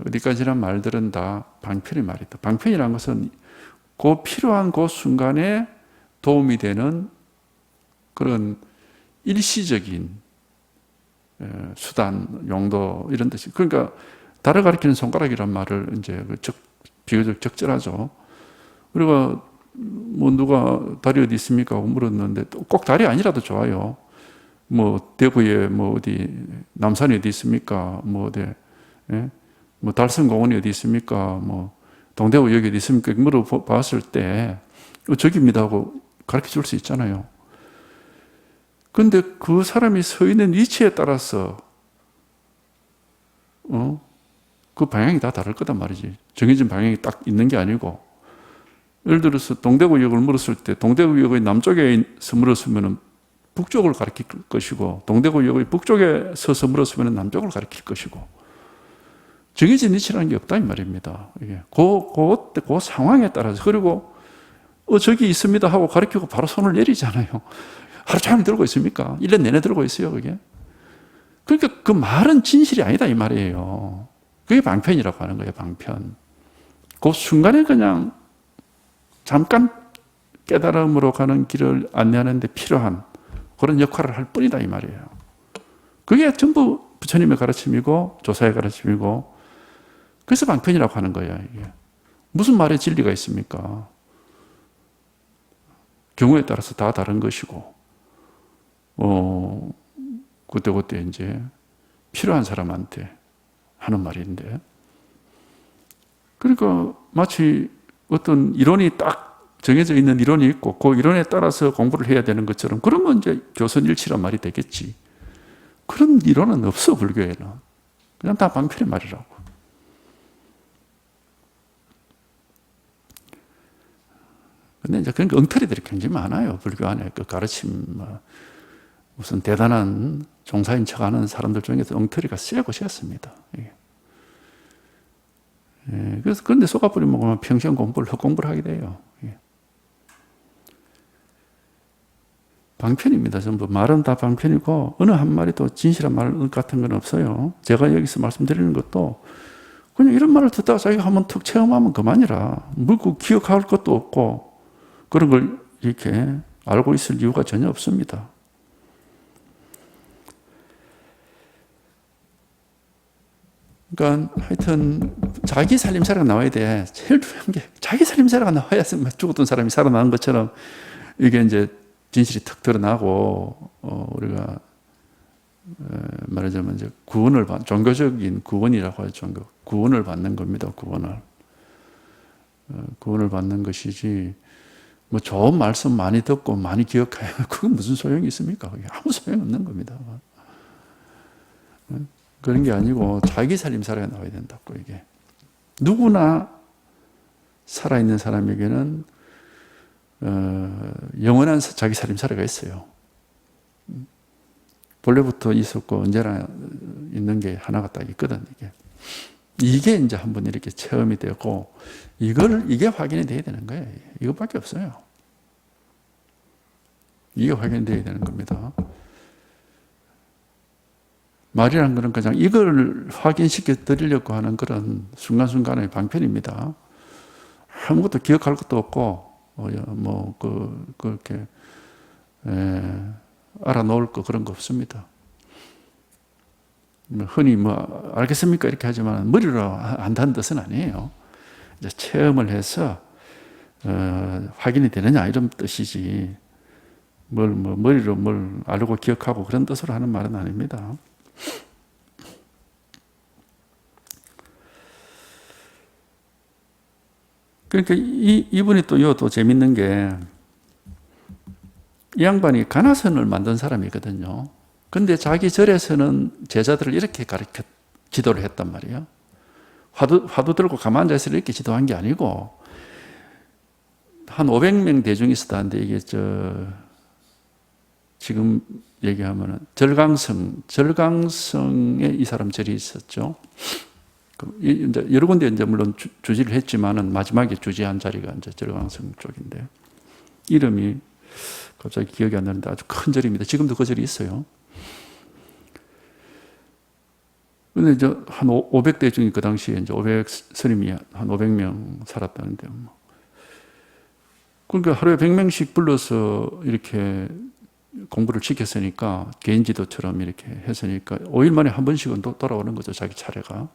어디까지나 말들은 다 방편의 말이다. 방편이라는 것은 그 필요한 그 순간에 도움이 되는 그런 일시적인 수단, 용도 이런 뜻이. 그러니까 달을 가리키는 손가락이란 말을 이제 비교적 적절하죠. 그리고 뭐 누가 달이 어디 있습니까? 하고 물었는데 꼭 달이 아니라도 좋아요. 뭐 대구에 뭐 어디 남산이 어디 있습니까? 뭐 어디 뭐 달성공원이 어디 있습니까? 뭐 동대구역이 어디 있습니까? 물어봤을 때 저기입니다 하고 가르쳐 줄 수 있잖아요. 근데 그 사람이 서 있는 위치에 따라서 그 방향이 다 다를 거단 말이지. 정해진 방향이 딱 있는 게 아니고, 예를 들어서 동대구역을 물었을 때 동대구역의 남쪽에서 물었으면 북쪽을 가리킬 것이고, 동대구역의 북쪽에 서서 물었으면 남쪽을 가리킬 것이고, 정해진 위치라는 게 없다 이 말입니다. 이게 그 상황에 따라서. 그리고 저기 있습니다 하고 가리키고 바로 손을 내리잖아요. 하루 종일 들고 있습니까? 1년 내내 들고 있어요, 그게. 그러니까 그 말은 진실이 아니다 이 말이에요. 그게 방편이라고 하는 거예요, 방편. 그 순간에 그냥 잠깐 깨달음으로 가는 길을 안내하는 데 필요한 그런 역할을 할 뿐이다 이 말이에요. 그게 전부 부처님의 가르침이고 조사의 가르침이고, 그래서 방편이라고 하는 거예요, 이게. 무슨 말에 진리가 있습니까? 경우에 따라서 다 다른 것이고, 그때 이제 필요한 사람한테 하는 말인데, 그러니까 마치 어떤 이론이 딱 정해져 있는 이론이 있고 그 이론에 따라서 공부를 해야 되는 것처럼, 그러면 이제 교선일치란 말이 되겠지. 그런 이론은 없어, 불교에는. 그냥 다 방편의 말이라고. 근데 이제 그런 엉터리들이 굉장히 많아요, 불교 안에. 그 가르침, 무슨 대단한 종사인 척 하는 사람들 중에서 엉터리가 세고 셌습니다. 그래서 그런데 쏘가버리면 평생 헛공부를 하게 돼요. 방편입니다, 전부. 말은 다 방편이고, 어느 한 마리도 진실한 말 같은 건 없어요. 제가 여기서 말씀드리는 것도 그냥 이런 말을 듣다가 자기가 한번 툭 체험하면 그만이라. 뭐 기억할 것도 없고, 그런 걸 이렇게 알고 있을 이유가 전혀 없습니다. 그러니까 하여튼 자기 살림살이가 나와야 돼. 제일 중요한 게 자기 살림살이가 나와야 죽었던 사람이 살아나는 것처럼 이게 이제 진실이 턱 드러나고, 우리가 말하자면 이제 구원을 종교적인 구원이라고 하죠. 구원을 받는 겁니다. 구원을 받는 것이지, 뭐 좋은 말씀 많이 듣고 많이 기억해요. 그건 무슨 소용이 있습니까? 그게 아무 소용 없는 겁니다. 그런 게 아니고 자기 살림살이가 나와야 된다고. 이게 누구나 살아있는 사람에게는 영원한 자기 살림살이가 있어요. 본래부터 있었고 언제나 있는 게 하나가 딱 있거든. 이게 이제 한번 이렇게 체험이 되고, 이게 확인이 돼야 되는 거예요. 이것밖에 없어요. 이게 확인이 돼야 되는 겁니다. 말이라는 것은 그냥 이걸 확인시켜 드리려고 하는 그런 순간순간의 방편입니다. 아무것도 기억할 것도 없고, 그렇게, 알아놓을 거 그런 거 없습니다. 흔히 알겠습니까? 이렇게 하지만 머리로 안다는 뜻은 아니에요. 이제 체험을 해서, 확인이 되느냐, 이런 뜻이지, 머리로 뭘 알고 기억하고 그런 뜻으로 하는 말은 아닙니다. 그러니까 이분이 또 재밌는 게, 이 양반이 가나선을 만든 사람이거든요. 근데 자기 절에서는 제자들을 이렇게 가르쳐 지도를 했단 말이에요. 화두 들고 가만 앉아서 이렇게 지도한 게 아니고, 한 500명 대중이 있었다는데, 이게 지금 얘기하면은 절강성에 이 사람 절이 있었죠. 이제 여러 군데 이제 물론 주지를 했지만은 마지막에 주지한 자리가 이제 절강성 쪽인데, 이름이 갑자기 기억이 안 나는데 아주 큰 절입니다. 지금도 그 절이 있어요. 근데 이제 한 500대 중에 그 당시에 이제 500 스님이 한 500명 살았다는데 뭐. 그러니까 하루에 100명씩 불러서 이렇게 공부를 시켰으니까 개인 지도처럼 이렇게 했으니까 5일 만에 한 번씩은 또 돌아오는 거죠. 자기 차례가.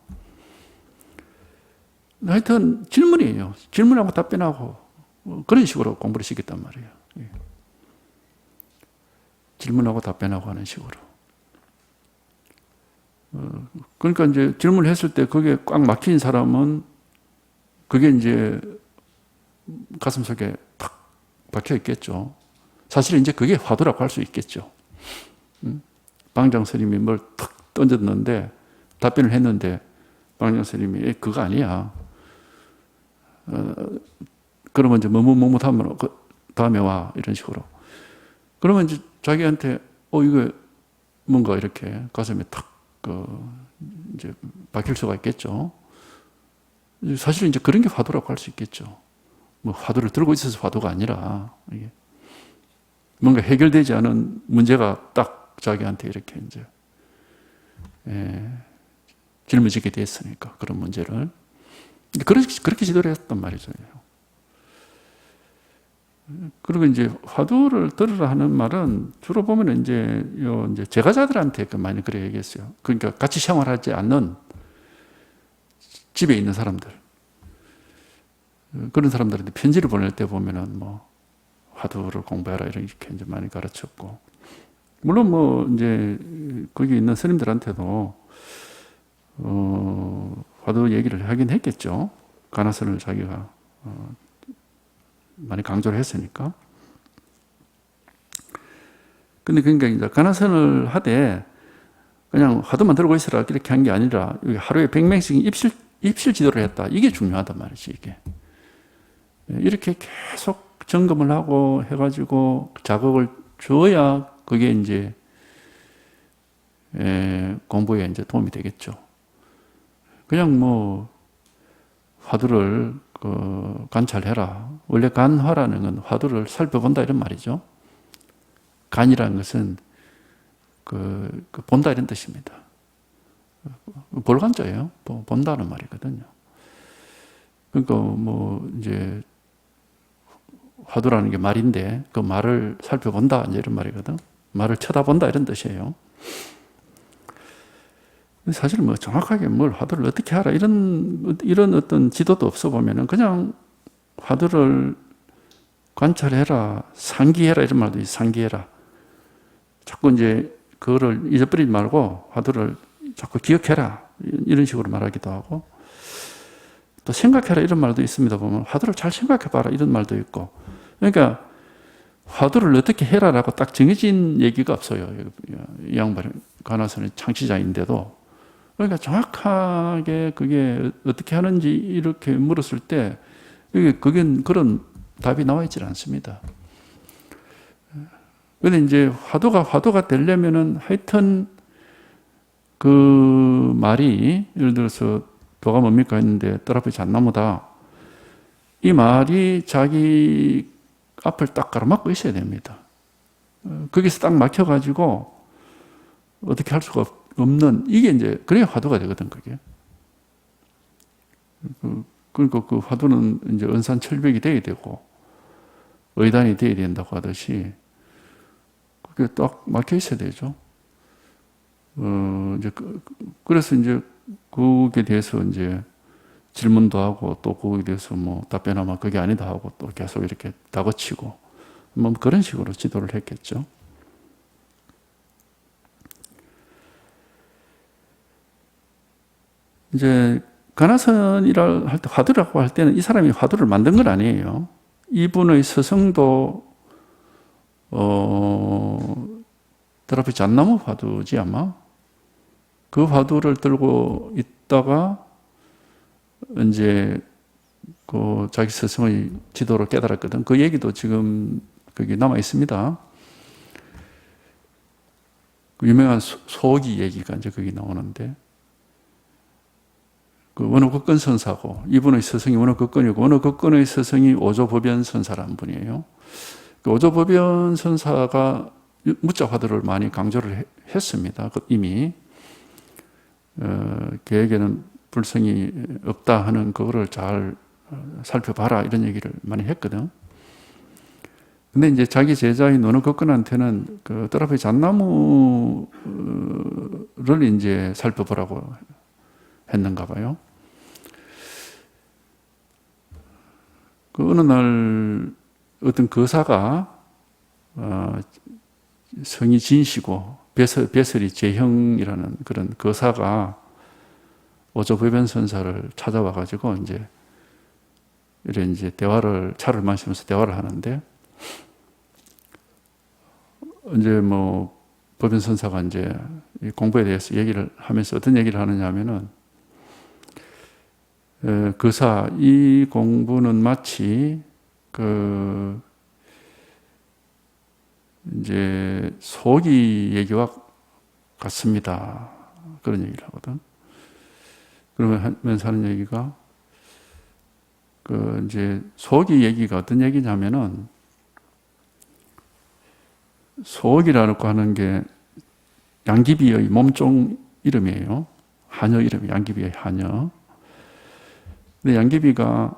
하여튼 질문이에요. 질문하고 답변하고 그런 식으로 공부를 시켰단 말이에요. 질문하고 답변하고 하는 식으로. 그러니까 이제 질문을 했을 때 그게 꽉 막힌 사람은 그게 이제 가슴속에 팍 박혀 있겠죠. 사실 이제 그게 화두라고 할 수 있겠죠. 방장 스님이 뭘 탁 던졌는데 답변을 했는데 방장 스님이 그거 아니야. 그러면 이제 머뭇머뭇하면 그 다음에 와 이런 식으로. 그러면 이제 자기한테 이거 뭔가 이렇게 가슴에 탁 이제 박힐 수가 있겠죠. 사실은 이제 그런 게 화두라고 할 수 있겠죠. 뭐 화두를 들고 있어서 화두가 아니라 이게 뭔가 해결되지 않은 문제가 딱 자기한테 이렇게 이제 짊어지게 됐으니까 그런 문제를 그렇게 지도를 했단 말이죠. 그리고 이제 화두를 들으라 하는 말은 주로 보면 이제 제가자들한테 많이 그래 얘기했어요. 그러니까 같이 생활하지 않는 집에 있는 사람들, 그런 사람들한테 편지를 보낼 때 보면은 뭐 화두를 공부해라 이렇게 이제 많이 가르쳤고, 물론 뭐 이제 거기 있는 스님들한테도 화두 얘기를 하긴 했겠죠. 가나선을 자기가 많이 강조를 했으니까. 근데 그러니까 이제 가나선을 하되 그냥 화두만 들고 있으라 이렇게 한 게 아니라 하루에 100명씩 입실 지도를 했다. 이게 중요하단 말이지, 이게. 이렇게 계속 점검을 하고 해가지고 자극을 줘야 그게 이제 공부에 이제 도움이 되겠죠. 그냥 뭐 화두를 관찰해라. 원래 간화라는 건 화두를 살펴본다 이런 말이죠. 간이라는 것은 본다 이런 뜻입니다. 볼간자예요. 본다는 말이거든요. 그러니까 뭐 이제 화두라는 게 말인데 그 말을 살펴본다 이제 이런 말이거든. 말을 쳐다본다 이런 뜻이에요. 사실 뭐 정확하게 뭘 화두를 어떻게 하라 이런 어떤 지도도 없어 보면은 그냥 화두를 관찰해라, 상기해라 이런 말도 있어요. 상기해라. 자꾸 이제 그거를 잊어버리지 말고 화두를 자꾸 기억해라 이런 식으로 말하기도 하고, 또 생각해라 이런 말도 있습니다. 보면 화두를 잘 생각해봐라 이런 말도 있고. 그러니까 화두를 어떻게 해라라고 딱 정해진 얘기가 없어요. 이 양반 가나선의 창시자인데도. 그러니까 정확하게 그게 어떻게 하는지 이렇게 물었을 때 그게 그런 답이 나와 있질 않습니다. 그런데 이제 화두가 되려면은 하여튼 그 말이 예를 들어서 도가 뭡니까 했는데 뜰 앞에 잣나무다. 이 말이 자기 앞을 딱 가로막고 있어야 됩니다. 거기서 딱 막혀가지고 어떻게 할 수가 없는, 이게 이제 그래야 화두가 되거든, 그게. 그러니까 그 화두는 이제 은산철벽이 돼야 되고 의단이 돼야 된다고 하듯이 그게 딱 막혀 있어야 되죠. 이제 그래서 이제 그게 대해서 이제 질문도 하고 또 거기에 대해서 뭐 답변하면 그게 아니다 하고 또 계속 이렇게 다그치고 뭐 그런 식으로 지도를 했겠죠. 이제 가나선이라 할 때 화두라고 할 때는 이 사람이 화두를 만든 건 아니에요. 이분의 스승도 들 앞에 잣나무 화두지 아마. 그 화두를 들고 있다가 이제 그 자기 스승의 지도를 깨달았거든. 그 얘기도 지금 거기 남아 있습니다. 그 유명한 소기 얘기가 이제 거기 나오는데, 그 원어극권 선사고 이분의 스승이 원어극권이고 원어극권의 스승이 오조법연 선사라는 분이에요. 그 오조법연 선사가 무자 화두를 많이 강조를 했습니다. 이미. 계획에는 불성이 없다 하는 그거를 잘 살펴봐라 이런 얘기를 많이 했거든. 근데 이제 자기 제자인 노노거건한테는 그 뜰앞의 잣나무를 이제 살펴보라고 했는가 봐요. 그 어느 날 어떤 거사가 성이 진시고 배설이 재형이라는 그런 거사가 오조법연선사를 찾아와 가지고 이제 차를 마시면서 대화를 하는데, 이제 뭐 법연선사가 이제 공부에 대해서 얘기를 하면서 어떤 얘기를 하느냐 하면은, 거사, 이 공부는 마치 이제 소기 얘기와 같습니다. 그런 얘기를 하거든. 그러면서 하는 얘기가, 이제 소기 얘기가 어떤 얘기냐면은, 소기라고 하는 게 양귀비의 몸종 이름이에요. 하녀 이름이 양귀비의 하녀. 근데 양귀비가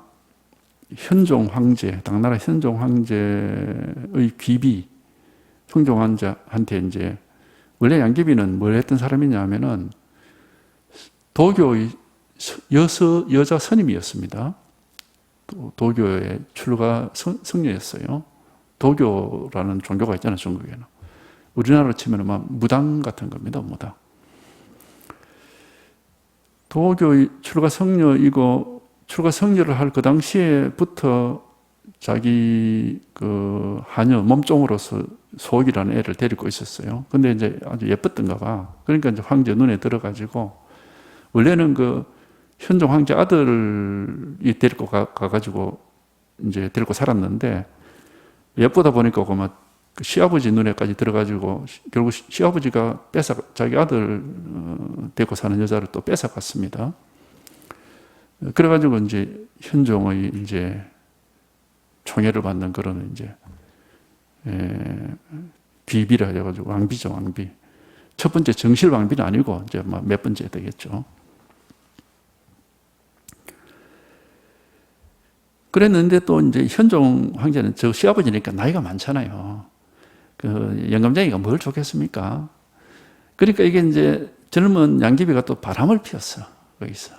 현종 황제, 당나라 현종 황제의 귀비, 현종 황제한테 이제, 원래 양귀비는 뭘 했던 사람이냐 하면은 도교의 여자 스님이었습니다. 도교의 출가 성녀였어요. 도교라는 종교가 있잖아요, 중국에는. 우리나라로 치면 막 무당 같은 겁니다, 무당. 도교의 출가 성녀이고, 출가 성녀를 할 그 당시에부터 자기 그 하녀 몸종으로서 소옥이라는 애를 데리고 있었어요. 근데 이제 아주 예뻤던가 봐. 그러니까 이제 황제 눈에 들어가지고, 원래는 그 현종 황제 아들이 데리고 가가지고 이제 데리고 살았는데, 예쁘다 보니까 그 시아버지 눈에까지 들어가지고 결국 시아버지가 자기 아들 데리고 사는 여자를 또 뺏어갔습니다. 그래가지고 이제 현종의 이제 총애를 받는 그런 이제 귀비라 해가지고 왕비죠, 왕비. 첫 번째 정실 왕비는 아니고 이제 몇 번째 되겠죠. 그랬는데 또 이제 현종 황제는 저 시아버지니까 나이가 많잖아요. 그 영감쟁이가 뭘 좋겠습니까? 그러니까 이게 이제 젊은 양귀비가 또 바람을 피웠어, 거기서.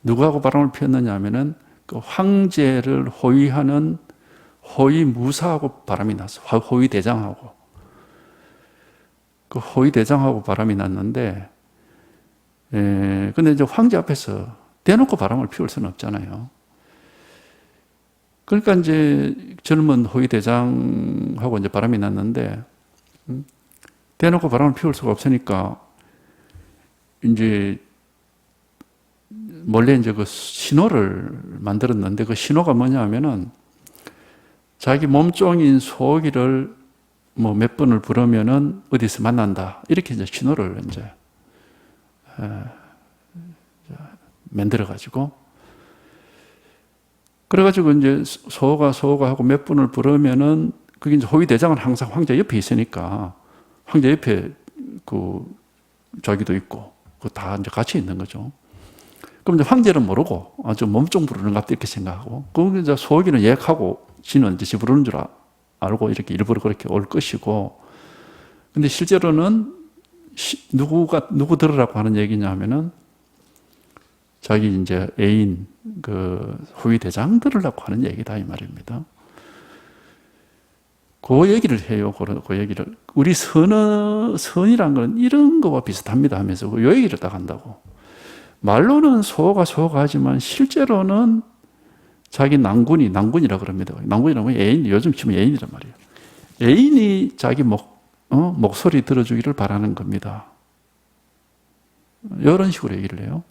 누구하고 바람을 피웠느냐 하면은 그 황제를 호위하는 호위무사하고 바람이 났어. 호위대장하고. 그 호위대장하고 바람이 났는데, 근데 이제 황제 앞에서 대놓고 바람을 피울 수는 없잖아요. 그러니까 이제 젊은 호위대장하고 이제 바람이 났는데, 대놓고 바람을 피울 수가 없으니까, 이제 몰래 이제 그 신호를 만들었는데, 그 신호가 뭐냐 하면은, 자기 몸종인 소고기를 뭐 몇 번을 부르면은 어디서 만난다. 이렇게 이제 신호를 이제 만들어가지고, 그래가지고 이제 소가 하고 몇 번을 부르면은, 그게 이제 호위대장은 항상 황제 옆에 있으니까, 황제 옆에 자기도 있고, 다 이제 같이 있는 거죠. 그럼 이제 황제는 모르고, 저 몸종 부르는 것 같다 이렇게 생각하고, 그럼 이제 소고기는 예약하고, 지는 이제 지 부르는 줄 알고 이렇게 일부러 그렇게 올 것이고, 근데 실제로는 누구 들으라고 하는 얘기냐 하면은, 자기 이제 애인, 후위대장 들으려고 하는 얘기다, 이 말입니다. 그 얘기를 해요, 그 얘기를. 우리 선이란 건 이런 거와 비슷합니다 하면서 그 얘기를 딱 한다고. 말로는 소가 하지만 실제로는 자기 낭군이라 그럽니다. 낭군이라면 애인, 요즘 치면 애인이란 말이에요. 애인이 자기 목소리 들어주기를 바라는 겁니다. 이런 식으로 얘기를 해요.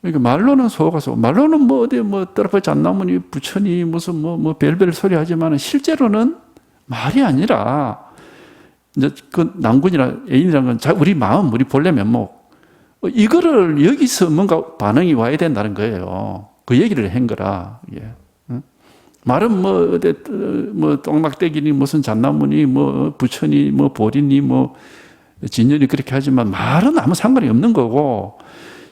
그러니까 말로는 소가 말로는 뜰앞에 잣나무니 부처니 무슨 별별 소리 하지만 실제로는 말이 아니라 이제 그 낭군이나 애인이라는 건 우리 마음, 우리 본래 면목, 이거를 여기서 뭔가 반응이 와야 된다는 거예요. 그 얘기를 한 거라. 예. 말은 똥막대기니 무슨 잣나무니 부처니 보리니 진열이 그렇게 하지만 말은 아무 상관이 없는 거고,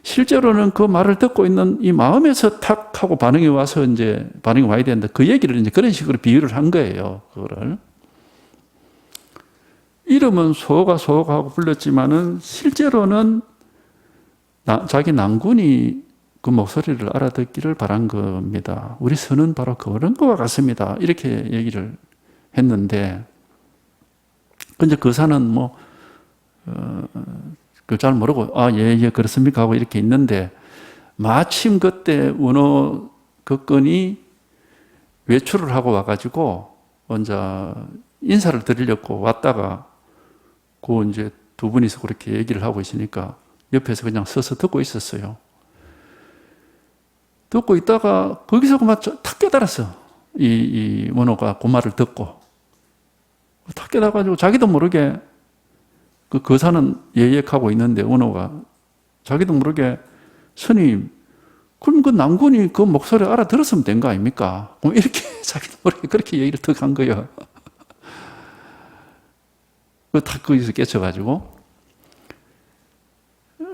실제로는 그 말을 듣고 있는 이 마음에서 탁 하고 반응이 와서 이제 반응이 와야 되는데 그 얘기를 이제 그런 식으로 비유를 한 거예요. 그거를. 이름은 소가 하고 불렀지만은 실제로는 자기 난군이 그 목소리를 알아듣기를 바란 겁니다. 우리 선은 바로 그런 것과 같습니다. 이렇게 얘기를 했는데, 근데 그 사는 뭐, 그걸 잘 모르고, 예, 그렇습니까? 하고 이렇게 있는데, 마침 그때 원어 그 건이 외출을 하고 와가지고, 먼저 인사를 드리려고 왔다가, 그 이제 두 분이서 그렇게 얘기를 하고 있으니까, 옆에서 그냥 서서 듣고 있었어요. 듣고 있다가, 거기서 그만 탁 깨달았어. 이 원어가 그 말을 듣고. 탁 깨달아가지고 자기도 모르게 그 거사는 예약하고 있는데 원어가 자기도 모르게 스님 그럼 그 난군이 그 목소리 알아들었으면 된 거 아닙니까? 이렇게 자기도 모르게 그렇게 얘기를 턱 한 거예요. 탁 거기서 깨쳐가지고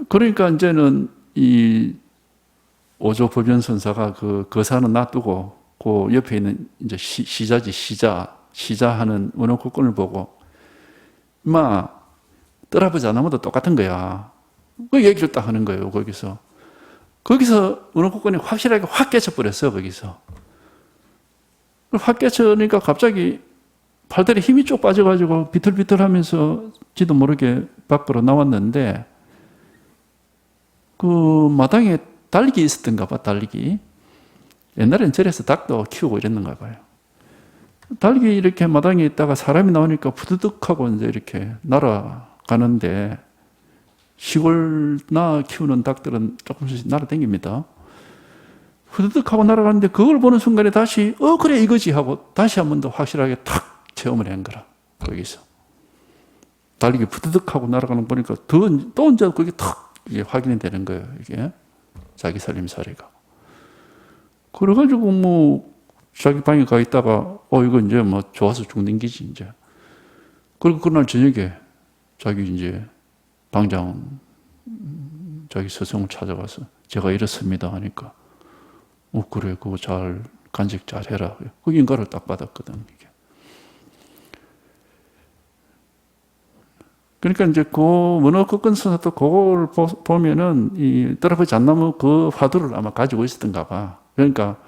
그러니까 이제는 이 오조 법연선사가 그 거사는 놔두고 그 옆에 있는 이제 시자지 시자하는 원어 국권을 보고 떠라보지 않으면도 똑같은 거야. 그 얘기를 딱 하는 거예요, 거기서. 거기서 원어 국권이 확실하게 확 깨쳐버렸어, 거기서. 확 깨쳐니까 갑자기 팔다리 힘이 쭉 빠져가지고 비틀비틀 하면서 지도 모르게 밖으로 나왔는데 그 마당에 달기 있었던가 봐, 달기. 옛날엔 절에서 닭도 키우고 이랬는가 봐요. 달기 이렇게 마당에 있다가 사람이 나오니까 푸드득하고 이제 이렇게 날아가는데 시골나 키우는 닭들은 조금씩 날아다닙니다. 푸드득하고 날아가는데 그걸 보는 순간에 다시 그래 이거지 하고 다시 한 번 더 확실하게 탁 체험을 한 거라. 거기서 달기 푸드득하고 날아가는 거 보니까 또 이제 그게 탁 이게 확인이 되는 거예요. 이게 자기 살림살이가. 그래가지고 뭐 자기 방에 가 있다가 이거 이제 뭐 좋아서 죽는 기지 이제. 그리고 그날 저녁에 자기 이제 당장 자기 스승을 찾아가서 제가 이렇습니다 하니까 그래 그거 잘 간직 잘 해라. 그 인가를 딱 받았거든 이게. 그러니까 이제 그 원어 끝근서도 그걸 보면은 이 떨어져 잣나무 그 화두를 아마 가지고 있었던가 봐. 그러니까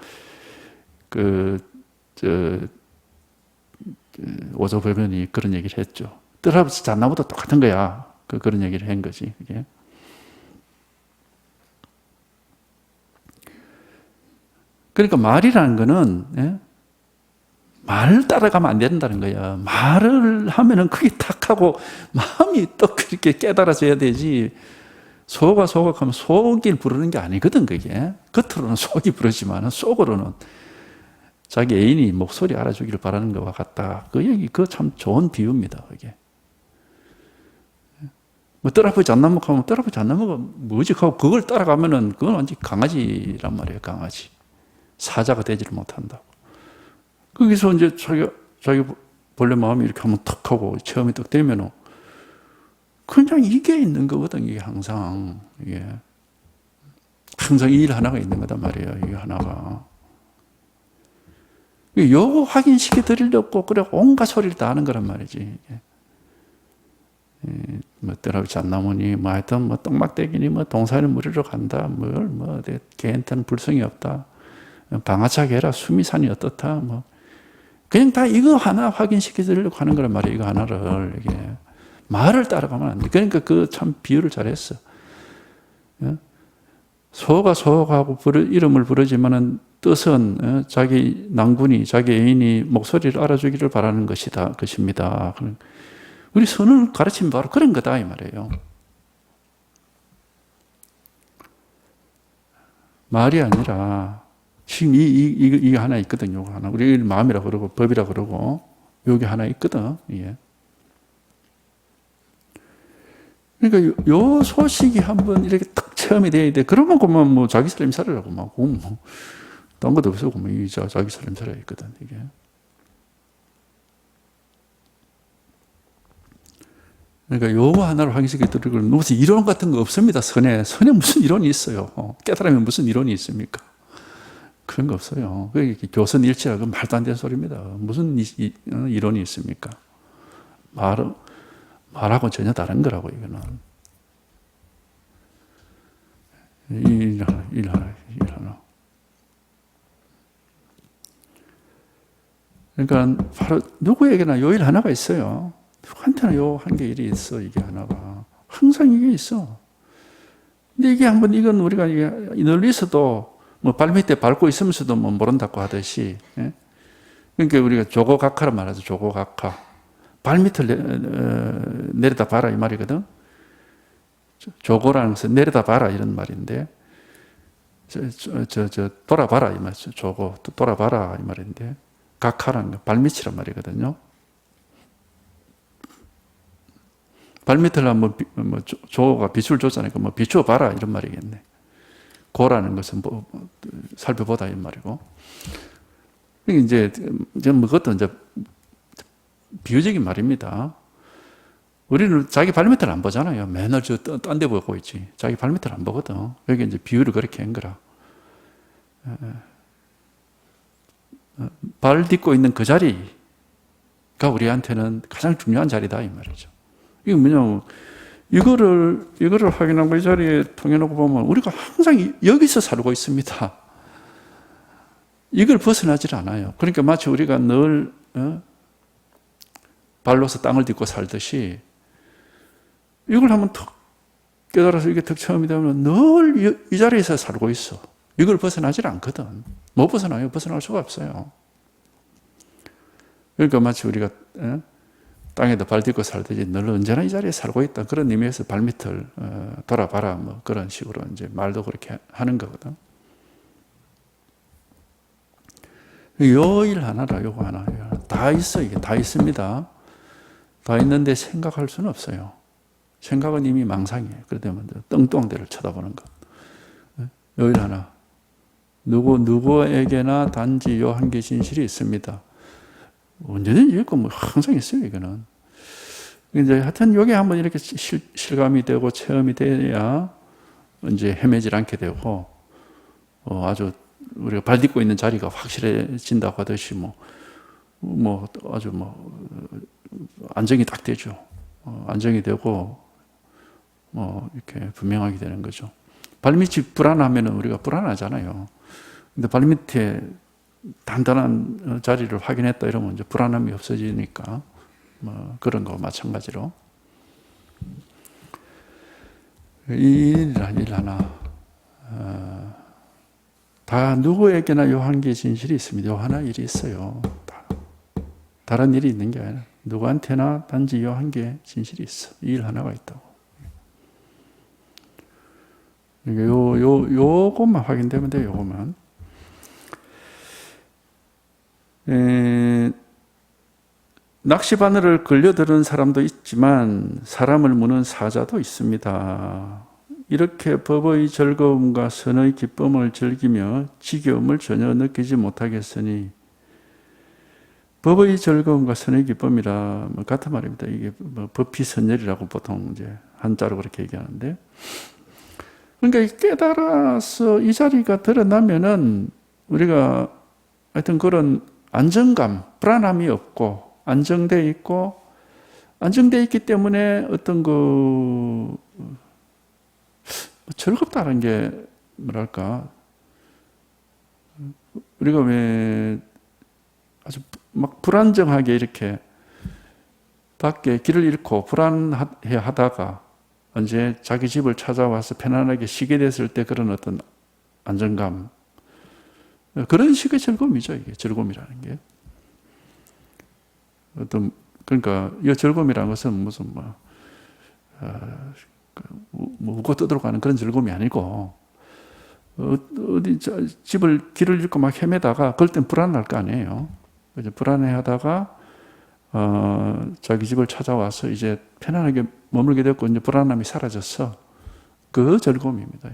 오조법연이 그런 얘기를 했죠. 떨어져 잣나무도 똑같은 거야. 그런 얘기를 한 거지. 이게. 그러니까 말이라는 거는 예? 말을 따라가면 안 된다는 거야. 말을 하면은 그게 탁 하고 마음이 또 그렇게 깨달아져야 되지. 소가 하면 속을 부르는 게 아니거든, 그게. 겉으로는 속이 부르지만 속으로는 자기 애인이 목소리 알아주기를 바라는 것과 같다. 그 얘기, 그거 참 좋은 비유입니다, 그게. 뭐, 떠라보지 않나무 하면 떠라보지 않나무가 뭐지? 하고 그걸 따라가면은 그건 완전 강아지란 말이에요, 강아지. 사자가 되지를 못한다고. 거기서 이제 자기 본래 마음이 이렇게 한번 턱 하고 체험이 딱 되면은 그냥 이게 있는 거거든, 이게 항상. 이게. 항상 이 일 하나가 있는 거단 말이에요, 이게 하나가. 요거 확인시켜 드리려고, 그래, 온갖 소리를 다 하는 거란 말이지. 이게. 뭐, 떠나지 잣나무니, 뭐, 하여튼, 뭐, 떡막대기니, 뭐, 동산에 무리로 간다, 걔한테는 불성이 없다. 방아차게 해라, 수미산이 어떻다, 뭐. 그냥 다 이거 하나 확인시켜 드리려고 하는 거란 말이에요, 이거 하나를. 이게. 말을 따라가면 안 돼. 그러니까 그 참 비유를 잘했어. 소가 하고 이름을 부르지만은 뜻은 자기 난군이, 자기 애인이 목소리를 알아주기를 바라는 것입니다. 우리 선을 가르치면 바로 그런 거다, 이 말이에요. 말이 아니라, 지금 이게 하나 있거든요, 요거 하나. 우리 마음이라 그러고, 법이라 그러고, 여기 하나 있거든, 이게. 그러니까 요 소식이 한번 이렇게 딱 체험이 돼야 돼. 그러면 그만 뭐 자기 살림살이라고 막, 딴 것도 없어. 이 자기 살림살이 있거든, 이게. 그러니까 요거 하나로 확인시켜 드리고 무슨 이론 같은 거 없습니다. 선에 무슨 이론이 있어요. 깨달으면 무슨 이론이 있습니까? 그런 거 없어요. 교선일치라고 말도 안 되는 소리입니다. 무슨 이론이 있습니까? 말하고 전혀 다른 거라고 이거는. 일 하나. 그러니까 바로 누구에게나 요 일 하나가 있어요. 누구한테나 요 한 개 일이 있어. 이게 하나가 항상 이게 있어. 근데 이게 한번 이건 우리가 널리 있어도 뭐 발밑에 밟고 있으면서도 뭐 모른다고 하듯이, 예? 그러니까 우리가 조고각하라 말하죠. 조고각하. 발밑을 내려다 봐라 이 말이거든. 조고라는 것은 내려다 봐라 이런 말인데, 돌아봐라 이 말이죠. 조고 또 돌아봐라 이 말인데, 각하라는 거 발밑이란 말이거든요. 발밑을 한번 조가 비추를 줬잖아요. 뭐 비추어 봐라 이런 말이겠네. 고라는 것은 살펴보다 이 말이고. 이제 그것도 이제 비유적인 말입니다. 우리는 자기 발밑을 안 보잖아요. 맨날 딴 데 보고 있지. 자기 발밑을 안 보거든. 여기 이제 비유를 그렇게 한 거라. 발 딛고 있는 그 자리가 우리한테는 가장 중요한 자리다 이 말이죠. 이게 뭐냐면 이거를 확인하고 이 자리에 통해놓고 보면 우리가 항상 여기서 살고 있습니다. 이걸 벗어나질 않아요. 그러니까 마치 우리가 늘 발로서 땅을 딛고 살듯이 이걸 한번 턱 깨달아서 이게 턱 체험이 되면 늘 이 자리에서 살고 있어. 이걸 벗어나질 않거든. 못 벗어나요. 벗어날 수가 없어요. 그러니까 마치 우리가 땅에도 발 딛고 살듯이 늘 언제나 이 자리에 살고 있다. 그런 의미에서 발밑을 돌아봐라. 뭐 그런 식으로 이제 말도 그렇게 하는 거거든. 요 일 하나라, 요거 하나. 다 있어, 이게 다 있습니다. 다 있는데 생각할 수는 없어요. 생각은 이미 망상이에요. 그러다 보면 뚱뚱대를 쳐다보는 것. 요 일 하나. 누구에게나 단지 요 한 개 진실이 있습니다. 언제든지 있고, 뭐, 항상 있어요, 이거는. 이제 하여튼 요게 한번 이렇게 실감이 되고 체험이 돼야 이제 헤매질 않게 되고, 아주 우리가 발 딛고 있는 자리가 확실해진다고 하듯이 아주 안정이 딱 되죠. 안정이 되고, 이렇게 분명하게 되는 거죠. 발밑이 불안하면 우리가 불안하잖아요. 근데 발밑에 단단한 자리를 확인했다 이러면 이제 불안함이 없어지니까 그런 거 마찬가지로 일 하나 다 누구에게나 요 한 개의 진실이 있습니다. 요 하나 일이 있어요. 다른 일이 있는 게 아니라 누구한테나 단지 요 한 개의 진실이 있어. 이 일 하나가 있다고. 요것만 확인되면 돼요. 요것만. 낚시 바늘을 걸려드는 사람도 있지만 사람을 무는 사자도 있습니다. 이렇게 법의 즐거움과 선의 기쁨을 즐기며 지겨움을 전혀 느끼지 못하겠으니 법의 즐거움과 선의 기쁨이라 같은 말입니다. 이게 법피선열이라고 보통 이제 한자로 그렇게 얘기하는데, 그러니까 깨달아서 이 자리가 드러나면은 우리가 하여튼 그런 안정감, 불안함이 없고 안정되어 있고, 안정되어 있기 때문에 어떤 즐겁다는 게 뭐랄까, 우리가 왜 아주 막 불안정하게 이렇게 밖에 길을 잃고 불안해 하다가 언제 자기 집을 찾아와서 편안하게 쉬게 됐을 때 그런 어떤 안정감, 그런 식의 즐거움이죠. 이게 즐거움이라는 게. 그러니까 이 즐거움이라는 것은 무슨 웃고 떠들어가는 그런 즐거움이 아니고, 어디 길을 잃고 막 헤매다가 그럴 땐 불안할 거 아니에요. 이제 불안해하다가 자기 집을 찾아와서 이제 편안하게 머물게 됐고 이제 불안함이 사라졌어. 그 즐거움입니다.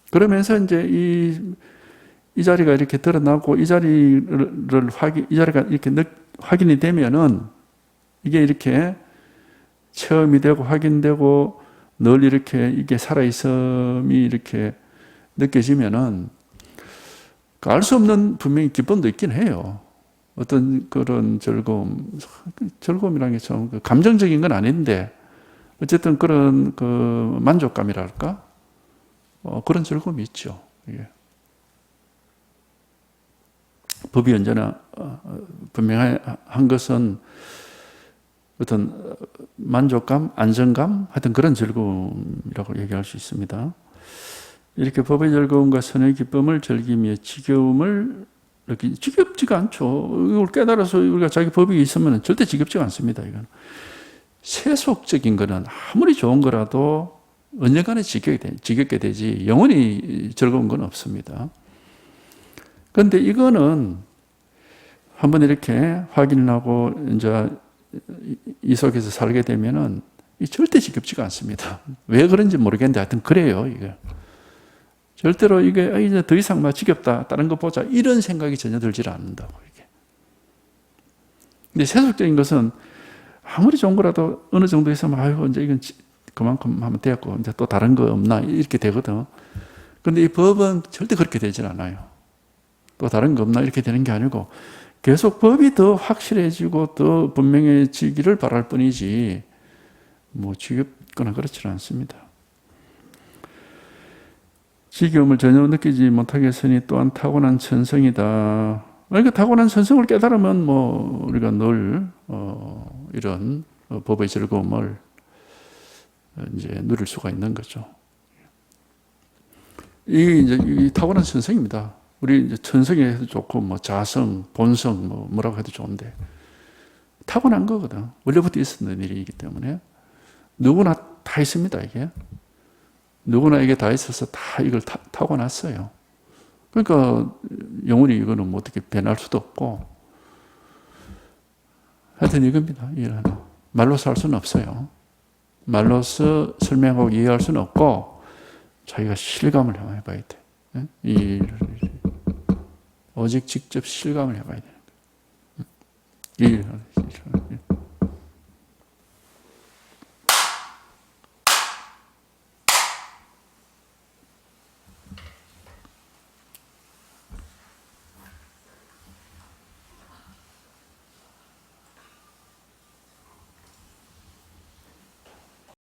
그러면서 이제 이 자리가 이렇게 드러나고 이 자리가 이렇게 확인이 되면은 이게 이렇게 체험이 되고 확인되고 늘 이렇게 이게 살아있음이 이렇게 느껴지면은 알 수 없는 분명히 기쁨도 있긴 해요. 어떤 그런 즐거움이라는 게 좀 감정적인 건 아닌데 어쨌든 그런 그 만족감이랄까? 그런 즐거움이 있죠. 예. 법이 언제나 분명한 것은 어떤 만족감, 안정감, 하여튼 그런 즐거움이라고 얘기할 수 있습니다. 이렇게 법의 즐거움과 선의 기쁨을 즐기며 지겨움을 지겹지가 않죠. 이걸 깨달아서 우리가 자기 법이 있으면 절대 지겹지가 않습니다. 이건 세속적인 거는 아무리 좋은 거라도 언젠가는 지겹게 되지 영원히 즐거운 건 없습니다. 그런데 이거는 한번 이렇게 확인하고 이제 이 속에서 살게 되면은 절대 지겹지가 않습니다. 왜 그런지 모르겠는데 하여튼 그래요. 이게 절대로 이게 이제 더 이상 막 지겹다 다른 거 보자 이런 생각이 전혀 들지 않는다고 이게. 근데 세속적인 것은 아무리 좋은 거라도 어느 정도 있으면 아유 이제 이건 그만큼 하면 되었고 이제 또 다른 거 없나 이렇게 되거든. 그런데 이 법은 절대 그렇게 되질 않아요. 또 다른 거 없나 이렇게 되는 게 아니고 계속 법이 더 확실해지고 더 분명해지기를 바랄 뿐이지 뭐 지겹거나 그렇지는 않습니다. 지겨움을 전혀 느끼지 못하게 했으니 또한 타고난 천성이다. 그러니까 타고난 천성을 깨달으면 뭐 우리가 늘 이런 법의 즐거움을 이제 누릴 수가 있는 거죠. 이게 이제 이 타고난 천성입니다. 우리 이제 천성이 해도 좋고 뭐 자성, 본성 뭐라고 해도 좋은데 타고난 거거든. 원래부터 있었던 일이기 때문에 누구나 다 있습니다. 이게 누구나 이게 다 있어서 다 이걸 타고났어요. 그러니까 영원히 이거는 뭐 어떻게 변할 수도 없고 하여튼 이겁니다. 말로서 할 수는 없어요. 말로서 설명하고 이해할 수는 없고 자기가 실감을 해봐야 돼. 오직 직접 실감을 해봐야 되는 거예요.